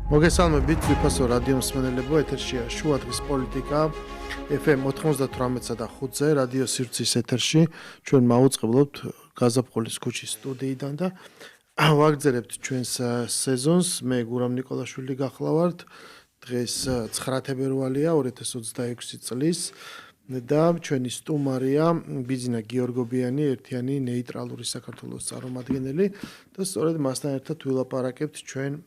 მოგესალმებით, ვიფასო რადიო მსმენელებო, ეთერშია შუადღის პოლიტიკა FM 98.5-ზე რადიო სივრცის ეთერში. ჩვენ მაუწყებლობთ გაზაფხულის ქუჩის სტუდიიდან და ვაგრძელებთ ჩვენს სეზონს. მე გურამ ნიკოლაშვილი გახლავართ. დღეს 9 თებერვალია 2026 წლის და ჩვენი სტუმარია ბიძინა გიორგობიანი, ერთიანი ნეიტრალური საქართველოს წარმომადგენელი და სწორედ მასთან ერთად ვილაპარაკებთ ჩვენ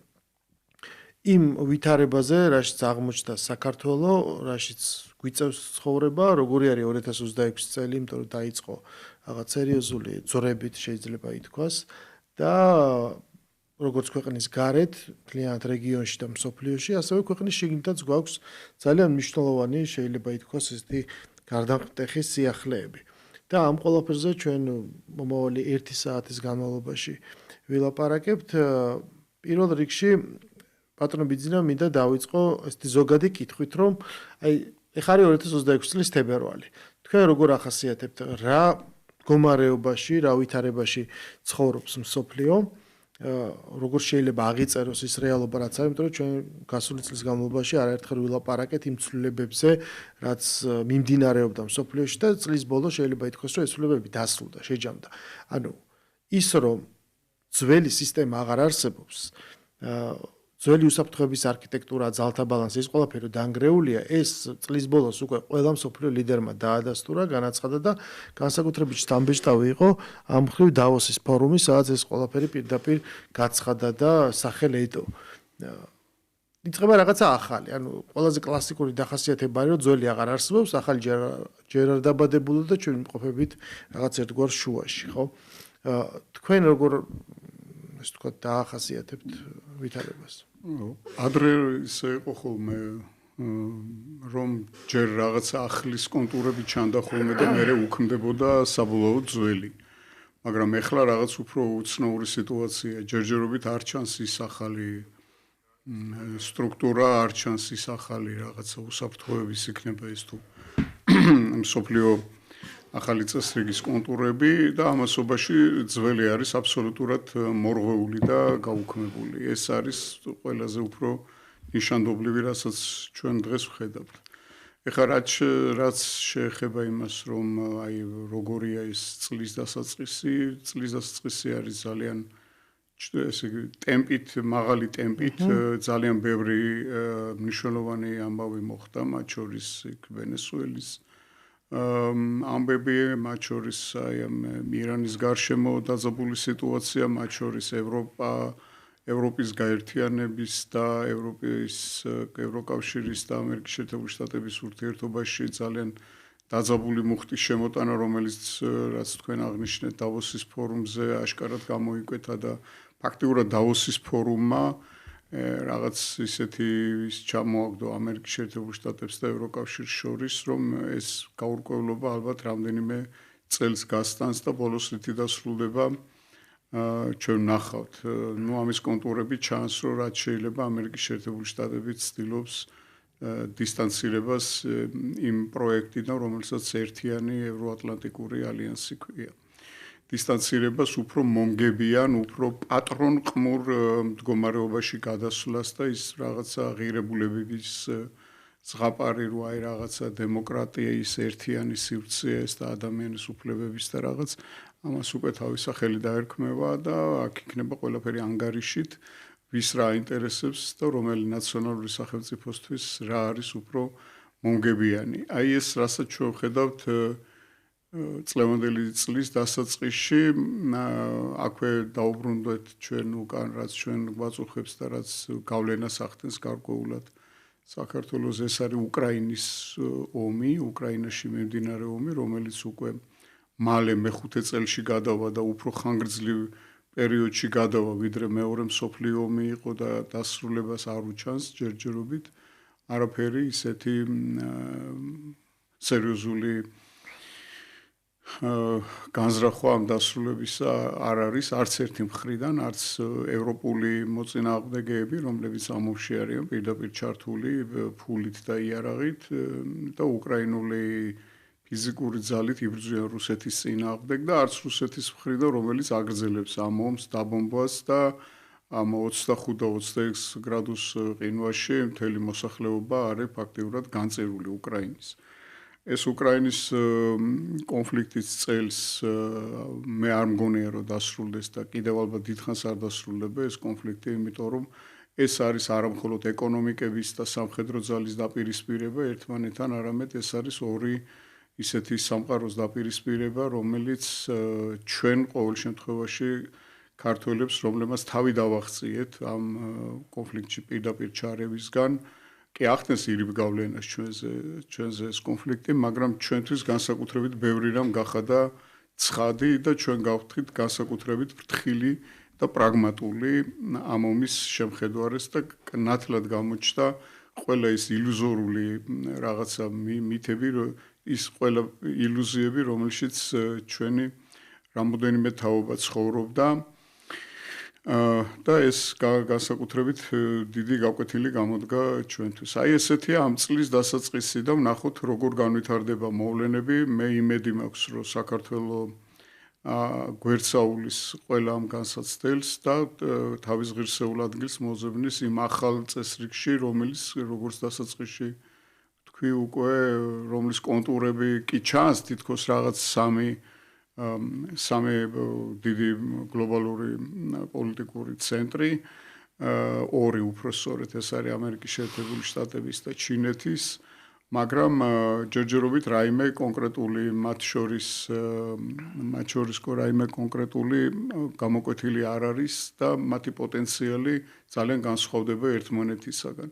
იმ ვითარებაზე, რაშიც აღმოჩნდა საქართველოს, რაშიც გვიწევს ცხოვრება, როგორი არის 2026 წელი, იმიტომ რომ დაიწყო რაღაც სერიოზული ძრებით შეიძლება ითქვას და როგორც ქვეყნის გარეთ, მთლიანად რეგიონში და მსოფლიოში, ასევე ქვეყნის შიგნითაც გვაქვს ძალიან მნიშვნელოვანი, შეიძლება ითქვას, ესეთი გარდამტეხი სიახლეები. და ამ ყველაფერზე ჩვენ მომავალი 1 საათის განმავლობაში ვილაპარაკებთ. პირველ რიგში ბატონო ბიძინა მინდა დავიწყო ესეთი ზოგადი კითხვით, რომ აი ეხლა არის 2026 წლის თებერვალი. თქვენ როგორ ახასიათებთ რა მდგომარეობაში, რა ვითარებაში ცხოვრობს მსოფლიო? როგორ შეიძლება აღიწეროს ის რეალობა, რაც არის, იმიტომ რომ ჩვენ გასული წლის განმავლობაში არაერთხელ ვილაპარაკეთ იმ ცვლილებებზე, რაც მიმდინარეობდა მსოფლიოში და წლის ბოლოს შეიძლება ითქვას, რომ ეს ცვლილებები დასრულდა, შეჯამდა. ანუ ის რომ ძველი სისტემა აღარ არსებობს, ძველი უსაფრთხოების არქიტექტურა, ძალთა ბალანსი, ეს ყველაფერი დანგრეულია, ეს წლის ბოლოს უკვე ყველა მსოფლიო ლიდერმა დაადასტურა, განაცხადა და განსაკუთრებით შთამბეჭდავი იყო ამ მხრივ დავოსის ფორუმი, სადაც ეს ყველაფერი პირდაპირ გაცხადა და სახელ ეტო. იწყება რაღაცა ახალი, ანუ ყველაზე კლასიკური დახასიათება არის, რომ ძველი აღარ არსებობს, ახალი ჯერ არ დაბადებულა და ჩვენ მყოფებით რაღაც ერთგვარ შუაში, ხო? თქვენ როგორ ეს თქვა დაახასიათებთ ვითარებას? ადრე ისე იყო ხოლმე რომ ჯერ რაღაც ახლის კონტურები ჩანდა ხოლმე და მერე უქმდებოდა საბოლოოდ ძველი. მაგრამ ეხლა რაღაც უფრო უცნაური სიტუაცია, ჯერჯერობით არ ჩანს ის ახალი სტრუქტურა, არ ჩანს ის ახალი რაღაცა უსაფრთხოების იქნება ეს თუ მსოფლიო ახალი წესრიგის კონტურები და ამასობაში ძველი არის აბსოლუტურად მორღვეული და გაუქმებული. ეს არის ყველაზე უფრო ნიშანდობლივი, რასაც ჩვენ დღეს ვხედავთ. ეხლა რაც შეეხება იმას, რომ აი როგორია ეს წლის დასაწყისი, წლის დასაწყისი არის ძალიან ესე იგი ტემპით, მაღალი ტემპით, ძალიან ბევრი მნიშვნელოვანი ამბავი მოხდა, მათ შორის ვენესუელის ამბები, მათ შორის აი ირანის გარშემო დაძაბული სიტუაცია, მათ შორის ევროპის გაერთიანების და ევროკავშირის და ამერიკის შეერთებული შტატების ურთიერთობაში ძალიან დაძაბული მუხტის შემოტანა, რომელიც რაც თქვენ აღნიშნეთ დავოსის ფორუმზე აშკარად გამოიკვეთა და ფაქტიურად დავოსის ფორუმმა რაღაც ისეთი ჩამოაგდო ამერიკის შეერთებულ შტატებს და ევროკავშირს შორის, რომ ეს გაურკვევლობა ალბათ რამდენიმე წელს გასტანს და ბოლოს რითი დასრულდება ჩვენ ნახავთ. ნუ ამის კონტურები ჩანს, რომ რაც შეიძლება ამერიკის შეერთებული შტატები ცდილობს დისტანცირებას იმ პროექტიდან, რომელსაც ერთიანი ევროატლანტიკური ალიანსი ქვია. დისტანცირებას უფრო მომგებიან, უფრო პატრონყმურ მდგომარეობაში გადასვლას და ის რაღაცა ღირებულებების ზღაპარი რო აი რაღაცა დემოკრატიის ერთიანი სივრცეს და ადამიანის უფლებების და რაღაც ამას უკვე თავის სახელი დაერქმევა და აქ იქნება ყველაფერი ანგარიშით ვის რა ინტერესებს და რომელი ნაციონალური სახელმწიფოსთვის რა არის უფრო მომგებიანი. აი ეს რასაც ჩვენ ვხედავთ წლევანდელი წლის დასაწყისში აქვე დაუბრუნდეთ ჩვენ უკან რაც ჩვენ გვაწუხებს და რაც გავლენას ახდენს გარკვეულად საქართველოს. ეს არის უკრაინის ომი, უკრაინაში მიმდინარე ომი, რომელიც უკვე მალე მეხუთე წელში გადავა და უფრო ხანგრძლივ პერიოდში გადავა, ვიდრე მეორე მსოფლიო ომი იყო და დასრულებას არ უჩანს ჯერჯერობით. არაფერი ისეთი სერიოზული განზრახვა ამ დასრულებისა არ არის არც ერთი მხრიდან, არც ევროპული მოწინააღმდეგეები, რომლებიც ამ ომში არიან პირდაპირ ჩართული ფულით და იარაღით და უკრაინული ფიზიკური ძალით იბრძვიან რუსეთის წინააღმდეგ და არც რუსეთის მხრიდან, რომელიც აგრძელებს ამ ომს, დაბომბვას და ამ 25 და 26 გრადუს ყინვაში მთელი მოსახლეობა არის ფაქტიურად განწირული უკრაინის. ეს უკრაინის კონფლიქტის წელს მე არ მგონია რომ დასრულდეს და კიდევ ალბათ დიდხანს არ დასრულდება ეს კონფლიქტი, იმიტომ რომ ეს არის არა მხოლოდ ეკონომიკების და სამხედრო ძალის დაპირისპირება ერთმანეთთან, არამედ ეს არის ორი ისეთი სამყაროს დაპირისპირება, რომელიც ჩვენ ყოველ შემთხვევაში ქართველებს, რომლებმაც თავი დავაღწიეთ ამ კონფლიქტში პირდაპირ ჩარევისგან, კი ახდენს ირიბ გავლენას ჩვენზე ეს კონფლიქტი, მაგრამ ჩვენთვის განსაკუთრებით ბევრი რამ გახადა ცხადი და ჩვენ გავხდით განსაკუთრებით ფრთხილი და პრაგმატული ამ ომის შემხედვარეს და ნათლად გამოჩნდა ყველა ის ილუზორული რაღაცა მითები, ის ყველა ილუზიები, რომელშიც ჩვენი რამოდენიმე თაობა ცხოვრობდა და ეს განსაკუთრებით დიდი გაკვეთილი გამოდგა ჩვენთვის. აი ესეთია ამ წლის დასაწყისი და ვნახოთ როგორ განვითარდება მოვლენები. მე იმედი მაქვს, რომ საქართველოს გვერდსაულის ყველა ამ განსაცდელს და თავის ღირსეულ ადგილს მოძებნის იმ ახალ წესრიგში, რომელიც როგორც დასაწყისში თქვი უკვე რომლის კონტურები კი ჩანს თითქოს რაღაც სამი დიდი გლობალური პოლიტიკური ცენტრი, ორი უფრო სწორედ ეს არის ამერიკის შეერთებული შტატების და ჩინეთის, მაგრამ ჯერჯერობით რაიმე კონკრეტული მათ შორის რაიმე კონკრეტული გამოკვეთილი არ არის და მათი პოტენციალი ძალიან განსხვავდება ერთმანეთისაგან.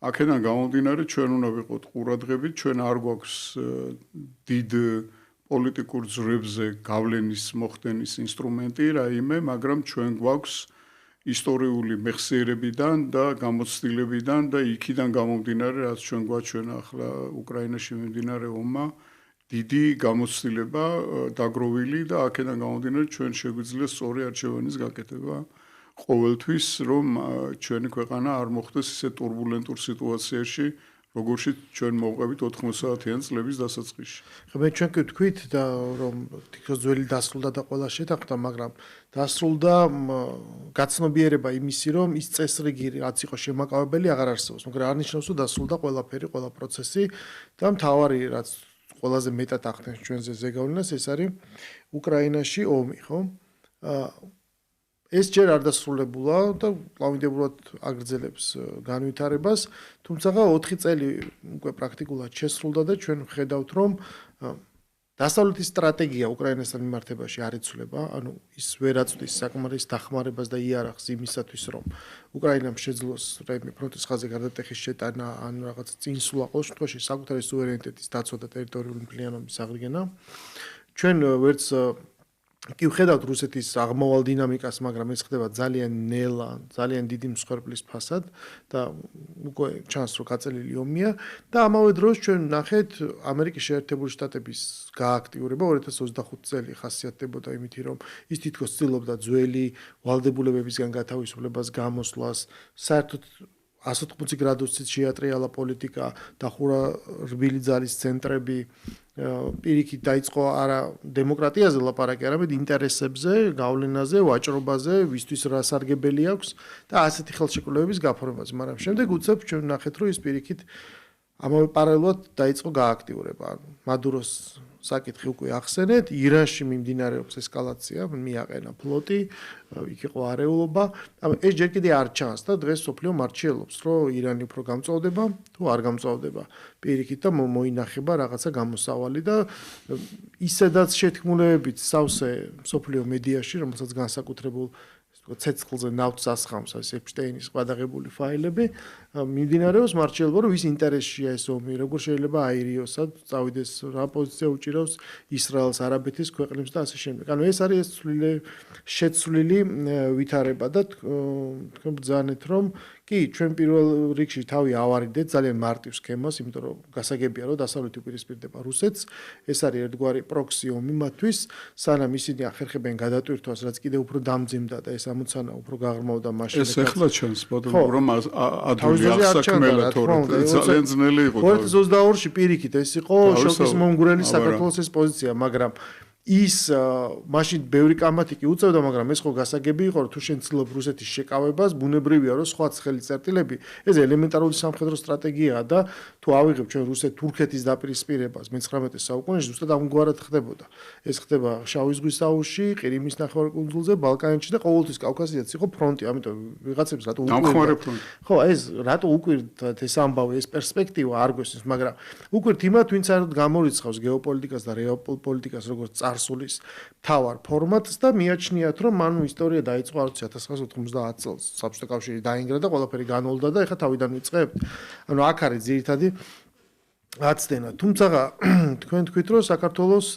აქედან გამომდინარე ჩვენ უნდა ვიყოთ ყურადღებით, ჩვენ არ გვაქვს დიდ პოლიტიკურ ძვრებზე გავლენის მოხდენის ინსტრუმენტი რაიმე, მაგრამ ჩვენ გვაქვს ისტორიული მეხსიერებიდან და გამოცდილებიდან და იქიდან გამომდინარე, რაც ჩვენ გვაჩვენა ახლა უკრაინაში მიმდინარე ომმა, დიდი გამოცდილება დაგროვილი და აქედან გამომდინარე ჩვენ შეგვიძლია სწორი არჩევანის გაკეთება ყოველთვის, რომ ჩვენი ქვეყანა არ მოხდეს ისე турბულენტურ სიტუაციაში, როგორშიც ჩვენ მოვყევით 90-იან წლების დასაწყისში. მე ჩვენ კი ვთქვით და რომ თითქოს ძველი დასრულდა და ყველა შეთანხმდა, მაგრამ დასრულდა გაცნობიერება იმისი, რომ ის წესრიგი რაც იყო შემაკავებელი აღარ არსებობს. მაგრამ არნიშნავს, რომ დასრულდა ყველაფერი, ყველა პროცესი და მთავარი რაც ყველაზე მეტად ახდენს ჩვენზე ზეგავლენას, ეს არის უკრაინაში ომი, ხო? ეს ჯერ არ დასრულებულა და კლავინდებულად აგრძელებს განვითარებას, თუმცა 4 წელი უკვე პრაქტიკულად შესრულდა და ჩვენ ვხედავთ, რომ დასავლეთის სტრატეგია უკრაინასთან მიმართებაში არ იცვლება, ანუ ის ვერ აწვდის საკმარის დახმარებას და იარაღს იმისათვის, რომ უკრაინამ შეძლოს რაიმე ფრონტის ხაზზე გარდატეხის შეტანა, ან რაღაც წინსვლა, ყოველ შემთხვევაში საკუთარი სუვერენიტეტის დაცვა და ტერიტორიული მთლიანობის აღდგენა. ჩვენ ვერც კი ვხედავთ რუსეთის აღმავალ დინამიკას, მაგრამ ეს ხდება ძალიან ნელა, ძალიან დიდი მსხვერპლის ფასად და უკვე ჩანს, რომ გაწელილი ომია და ამავე დროს ჩვენ ნახეთ ამერიკის შეერთებული შტატების გააქტიურება 2025 წელი ხასიათდებოდა იმით, რომ ის თითქოს ცდილობდა ძველი ვალდებულებებისგან გათავისუფლებას გამოსვლას, საერთოდ 180 გრადუსით შეატრიალა პოლიტიკა, დახურა რბილი ძალის ცენტრები, პირიქით დაიწყო არა დემოკრატიაზე ლაპარაკი, არამედ ინტერესებზე, გავლენაზე, ვაჭრობაზე, ვისთვის რა სარგებელი აქვს და ასეთი ხელშეკრულებების გაფორმებაზე. მაგრამ შემდეგ უცებ ჩვენ ნახეთ, რომ ის პირიქით ამავე პარალელურად დაიწყო გააქტიურება. მადუროს საკითხი უკვე ახსენეთ, ირანში მიმდინარეობს ესკალაცია, მიაყენა ფლოტი, იქ იყო არეულობა. ეს ჯერ კიდე არ ჩანს და დღეს სოფლიო მარჩიელობს, რომ ირანი უფრო გამწვავდება, თუ არ გამწვავდება. პირიქით და მოინახება რაღაცა გამოსავალი და ისედაც შეთქმულებებით სავსე სოფლიო მედიაში, რომელსაც განსაკუთრებულ ცეცხლზე ნავთს ასხამს ეს ეპშტეინის გადაღებული ფაილები, მიმდინარეობს მარჩიელობა, რომ ვის ინტერესშია ეს ომი, როგორ შეიძლება აირიოსად წავიდეს, რა პოზიცია უჭირავს ისრაელს, არაბეთის ქვეყნებს და ასე შემდეგ. ანუ ეს არის შეცვლილი ვითარება და თქვენ ბრძანეთ, რომ კი, ჩვენ პირველ რიგში თავი ავარიდეთ ძალიან მარტივ სქემას, იმიტომ რომ გასაგებია, რომ დასავლეთი უპირისპირდება რუსეთს, ეს არის ერთგვარი პროქსი ომი მათთვის, სანამ ისინი ახერხებენ გადატვირთვას, რაც კიდევ უფრო დამძიმდა და ეს ამოცანა უფრო გაღრმავდა მაშინ. ეს ახლა ჩანს, რომ ადვილი აღსაქმელა თორე ძალიან ძნელი იყო. 2022-ში პირიქით ეს იყო შოკის მომგვრელი საქართველოს ეს პოზიცია, მაგრამ ის მაშინ ბევრი კამათი კი უწევდა, მაგრამ ეს ხო გასაგები იყო, რომ თუ შენ ცდილობ რუსეთის შეკავებას, ბუნებრივია, რომ სხვა ცხელი წერტილები, ეს ელემენტარული სამხედრო სტრატეგიაა და თუ ავიღებ ჩვენ თურქეთის დაპირისპირებას მე-19 საუკუნეში, ზუსტად ამგვარად ხდებოდა. ეს ხდება შავი ზღვის აუზში, ყირიმის ნახევარკუნძულზე, ბალკანეთში და ყოველთვის კავკასიაც იყო ფრონტი, ამიტომ ვიღაცებს რატო უკვირდათ. ხო, ეს რატო უკვირდათ ეს ამბავი, ეს პერსპექტივა არ გვესმის, მაგრამ უკვირთ იმათ, ვინც არ გამორიცხავს გეოპოლიტიკას და რეალპოლიტიკას როგორც წარსულის მთავარ ფორმატს და მიაჩნიათ, რომ მან ისტორია დაიწყო 1990 წელს. საბჭოთა კავშირი დაინგრა და ყველაფერი განოლდა და ეხლა თავიდან ვიწყებთ. ანუ აქ არის ძირითადი აცდენა. თუმცა თქვენ თქვით, რომ საქართველოს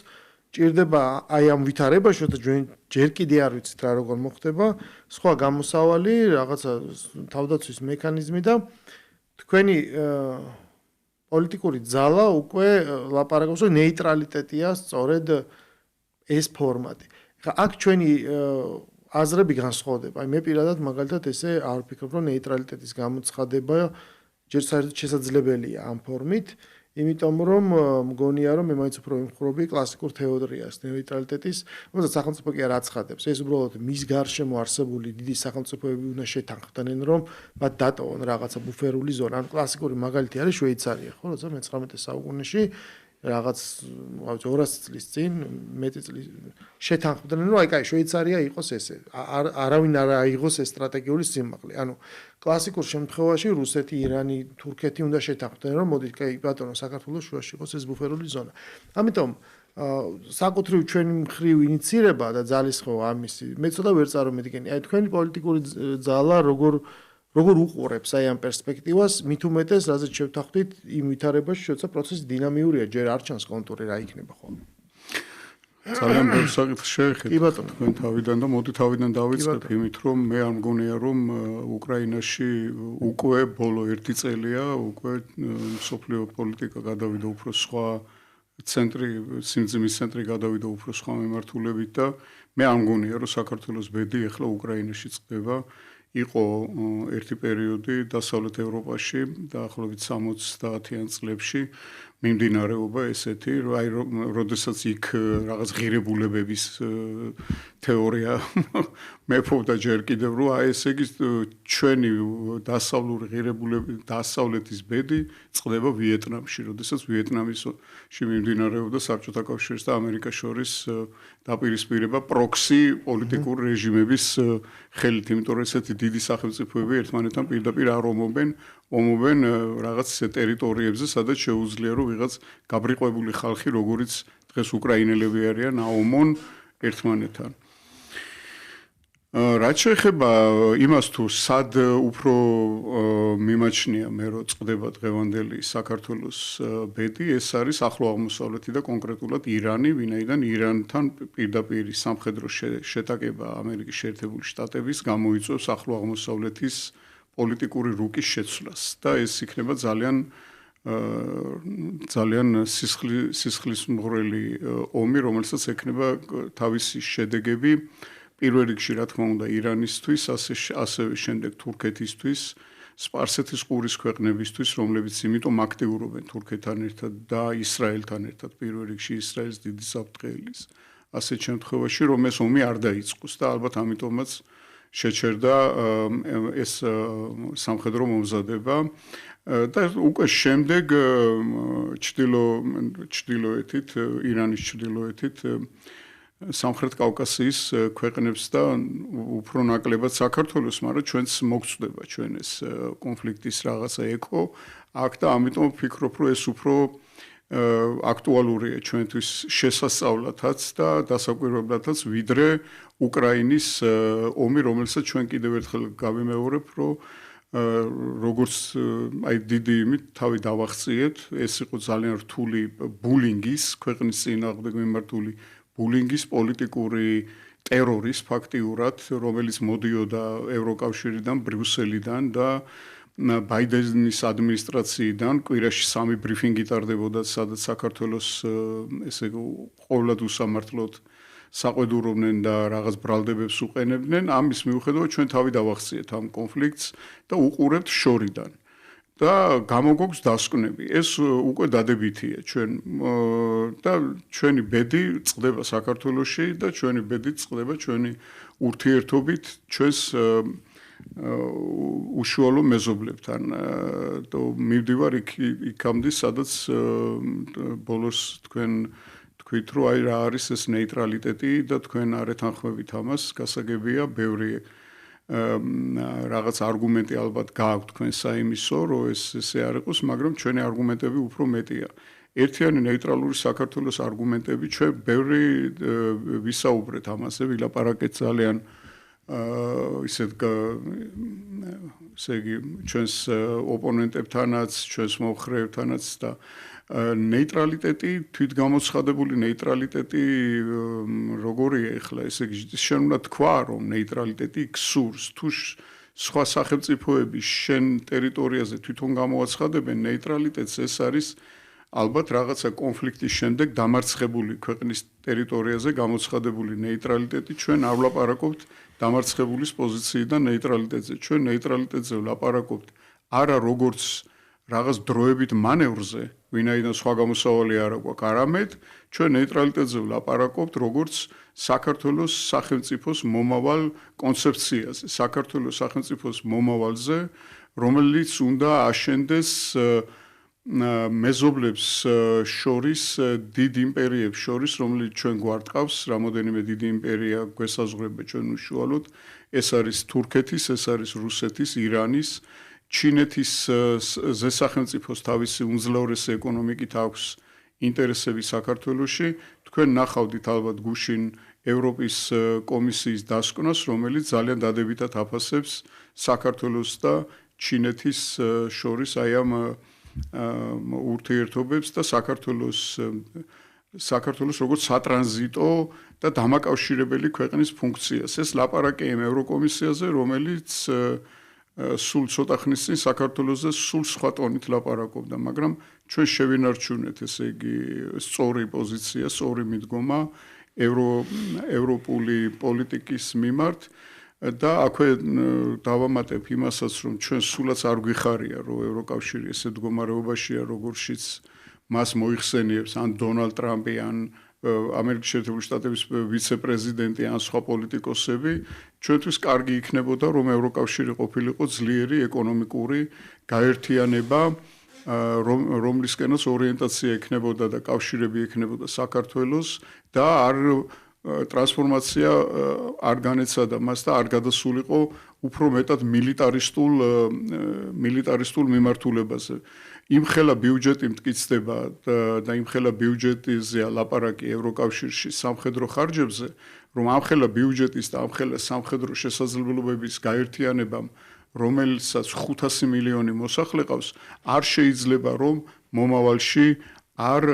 ჭირდება აი ამ ვითარებაში, რომ ჩვენ ჯერ კიდე არ ვიცით რა როგორ მოხდება, სხვა გამოსავალი, რაღაცა თავდაცვის მექანიზმი და თქვენი პოლიტიკური ძალა უკვე ლაპარაკობს, რომ ნეიტრალიტეტია სწორედ ეს ფორმატი. ხა აქ ჩვენი აზრები განსხვავდება. აი მე პირადად მაგალითად ესე არ ვფიქრობ, რომ ნეიტრალიტეტის გამოცხადება ჯერ საერთოდ შესაძლებელია ამ ფორმით, იმიტომ რომ მგონია რომ მე მაინც უფრო ვიმხრობი კლასიკურ თეორიას ნეიტრალიტეტის, რომელსაც სახელმწიფო კი არ აცხადებს. ეს უბრალოდ მის გარშემო არსებული დიდი სახელმწიფოები უნდა შეთანხმდნენ, რომ მათ დატოვონ რაღაცა ბუფერული ზონა. ან კლასიკური მაგალითი არის შვეიცარია, ხო, როცა მე-19 საუკუნეში რაღაც 200 წლის წინ, მეტი წლის შეთანხმდნენ, რომ აი შვეიცარია იყოს ესე. არავინ არ აიღოს ეს სტრატეგიული სიმაღლე. ანუ კლასიკურ შემთხვევაში რუსეთი, ირანი, თურქეთი უნდა შეთანხმდნენ, რომ მოდით, კაი, ბატონო, საქართველოს შუაში იყოს ეს ბუფერული ზონა. ამიტომ საკუთრივ ჩვენი მხრივ ინიცირება და ძალისხმევა ამისი, მე ცოტა ვერ წარმოვიდგენი. აი თქვენი პოლიტიკური ძალა როგორ უყურებს აი ამ პერსპექტივას, მით უმეტეს, რაზეც შევთანხმდით იმ ვითარებაში, როცა პროცესი დინამიურია, ჯერ არ ჩანს კონტური რა იქნება ხოლმე. ძალიან ბევრი საკითხი შეეხეთ. კი ბატონო. თქვენ თავიდან და მოდი თავიდან დავიწყებ იმით, რომ მე არ მგონია, რომ უკრაინაში უკვე ბოლო 1 წელია, უკვე მსოფლიო პოლიტიკა გადავიდა უფრო სხვა სიმძიმის ცენტრი გადავიდა უფრო სხვა მიმართულებით და მე არ მგონია, რომ საქართველოს ბედი ახლა უკრაინაში წყდება. იყო ერთი პერიოდი დასავლეთ ევროპაში დაახლოებით 60-იან წლებში მიმდინარეობა ესეთი, რომ აი როდესაც იქ რაღაც ღირებულებების თეორია მეფობდა ჯერ კიდევ, რომ აი ესე იგი ჩვენი დასავლური ღირებულები, დასავლეთის ბედი წყდება ვიეტნამში, როდესაც ვიეტნამში მიმდინარეობდა საბჭოთა კავშირის და ამერიკას შორის დაპირისპირება პროქსი პოლიტიკური რეჟიმების ხელით, იმიტომ რომ ესეთი დიდი სახელმწიფოები ერთმანეთთან პირდაპირ არ ომობენ რაღაც ტერიტორიებზე, სადაც შეუძლია რომ ვიღაც გაბრიყვებული ხალხი, როგორიც დღეს უკრაინელები არიან, აომონ ერთმანეთთან. რაც შეეხება იმას თუ სად უფრო მიმაჩნია მე რომ წყდება დღევანდელი საქართველოს ბედი, ეს არის ახლო აღმოსავლეთი და კონკრეტულად ირანი, ვინაიდან ირანთან პირდაპირ სამხედრო შეტაკება ამერიკის შეერთებული შტატების გამოიწვევს ახლო აღმოსავლეთის პოლიტიკური რუკის შეცვლას და ეს იქნება ძალიან სისხლისმღვრელი ომი, რომელსაც ექნება თავისი შედეგები პირველ რიგში, რა თქმა უნდა, ირანისთვის, ასევე შემდეგ თურქეთისთვის, სპარსეთის ყურის ქვეყნებისთვის, რომლებიც იმიტომ აქტიურობენ თურქეთთან ერთად და ისრაელთან ერთად, პირველ რიგში ისრაელის დიდი საფრთხელის. ასეთ შემთხვევაში, რომ ეს ომი არ დაიწყოს და ალბათ ამიტომაც შეჩერდა ეს სამხედრო მომზადება და უკვე შემდეგ ჩრდილოეთით, ირანის ჩრდილოეთით სამხრეთ კავკასიის ქვეყნებს და უფრო ნაკლებად საქართველოს, მაგრამ ჩვენც მოგწდება ჩვენ ეს კონფლიქტის რაღაცა ეკო აქ და ამიტომ ვფიქრობ, რომ ეს უფრო აქტუალურია ჩვენთვის შესასწავლათაც და დასაკვირვებლათაც, ვიდრე უკრაინის ომი, რომელსაც ჩვენ კიდევ ერთხელ გავიმეორებ, რომ როგორც აი დიდი იმით თავი დავახციეთ, ეს იყო ძალიან რთული ბულინგის, ქვეყნის წინააღმდეგ მიმართული ბულინგის პოლიტიკური ტერორის ფაქტიურად, რომელიც მოდიოდა ევროკავშირიდან, ბრიუსელიდან და ბაიდენის ადმინისტრაციიდან, კვირაში 3 ბრიფინგი ტარდებოდა, სადაც საქართველოს ესე ყოველად უსამართლოდ საყვედურობდნენ და რაღაც ბრალდებებს უყენებდნენ. ამის მიუხედავად ჩვენ თავი დავახციეთ ამ კონფლიქტს და უყურებთ შორიდან. და გამოგვაქვს დასკვნები. ეს უკვე დადებითია ჩვენ და ჩვენი ბედი წყდება საქართველოში და ჩვენი ბედი წყდება ჩვენი ურთიერთობით ჩვენს უშუალო მეზობლებთან. და მივდივარ იქამდე, სადაც ბოლოს თქვენ თქვით, რომ აი რა არის ეს ნეიტრალიტეტი და თქვენ არ ეთანხმებით ამას, გასაგებია, ბევრი რაღაც არგუმენტი ალბათ გააქვთ თქვენ საიმისო, რომ ესე არ იყოს, მაგრამ ჩვენი არგუმენტები უფრო მეტია. ერთიანი ნეიტრალური საქართველოს არგუმენტები ჩვენ ბევრი ვისაუბრეთ ამაზე, ვილაპარაკეთ ძალიან ისეთ ესე იგი ჩვენს ოპონენტებთანაც, ჩვენს მომხრეებთანაც და ნეიტრალიტეტი, თვითგამოცხადებული ნეიტრალიტეტი როგორია ახლა, ესე იგი შენ უნდა თქვა, რომ ნეიტრალიტეტი ქსურს, თუ სხვა სახელმწიფოები შენ ტერიტორიაზე თვითონ გამოაცხადებენ ნეიტრალიტეტს, ეს არის ალბათ რაღაცა კონფლიქტის შემდეგ დამარცხებული ქვეყნის ტერიტორიაზე გამოცხადებული ნეიტრალიტეტი. ჩვენ არ ვლაპარაკობთ დამარცხებულის პოზიციიდან ნეიტრალიტეტზე. ჩვენ ნეიტრალიტეტზე ვლაპარაკობთ არა როგორც რაღაც დროებით მანევრზე, ვინაიდან სხვა გამოსავალი არ აქვს, არამედ ჩვენ ნეიტრალიტეტზე ვლაპარაკობთ როგორც საქართველოს სახელმწიფოს მომავალ კონცეფციაზე, საქართველოს სახელმწიფოს მომავალზე, რომელიც უნდა აშენდეს მეზობლებს შორის, დიდ იმპერიებს შორის, რომელიც ჩვენ გვარტყავს, რამოდენიმე დიდი იმპერია გვესაზღვრება ჩვენ უშუალოდ, ეს არის თურქეთის, ეს არის რუსეთის, ირანის, ჩინეთის ზესახელმწიფოს თავისი უმძლავრესი ეკონომიკით აქვს ინტერესები საქართველოში. თქვენ ნახავდით ალბათ გუშინ ევროპის კომისიის დასკვნას, რომელიც ძალიან დადებითად აფასებს საქართველოს და ჩინეთის შორის აი ამ ურთიერთობებს და საქართველოს როგორც სატრანზიტო და დამაკავშირებელი ქვეყნის ფუნქციას. ეს ლაპარაკი იმ ევროკომისიაზე, რომელიც სულ ცოტა ხნის წინ საქართველოსზე სულ სხვა ტონით ლაპარაკობდა, მაგრამ ჩვენ შევინარჩუნეთ, ესე იგი, სწორი პოზიცია, სწორი მიდგომა ევროპული პოლიტიკის მიმართ და აქვე დავამატებ იმასაც, რომ ჩვენ სულაც არ გვიხარია, რომ ევროკავშირი ესე მდგომარეობაშია, როგორშიც მას მოიხსენიებს ან დონალდ ტრამპი, ან ამერიკის შეერთებული შტატების ვიცე-პრეზიდენტი, ან სხვა პოლიტიკოსები. ჩვენთვის კარგი იქნებოდა, რომ ევროკავშირი ყოფილიყო ძლიერი ეკონომიკური გაერთიანება, რომლისკენაც ორიენტაცია ექნებოდა და კავშირები ექნებოდა საქართველოს და ტრანსფორმაცია არ განეცადა მას და არ გადასულიყო უფრო მეტად მილიტარისტულ მიმართულებაზე. იმხელა ბიუჯეტი მტკიცდება და იმხელა ბიუჯეტიზეა ლაპარაკი ევროკავშირში სამხედრო ხარჯებზე, რომ ამხელა ბიუჯეტის და ამხელა სამხედრო შესაძლებლობების გაერთიანებამ, რომელსაც 500 მილიონი მოსახლე ყავს, არ შეიძლება რომ მომავალში არ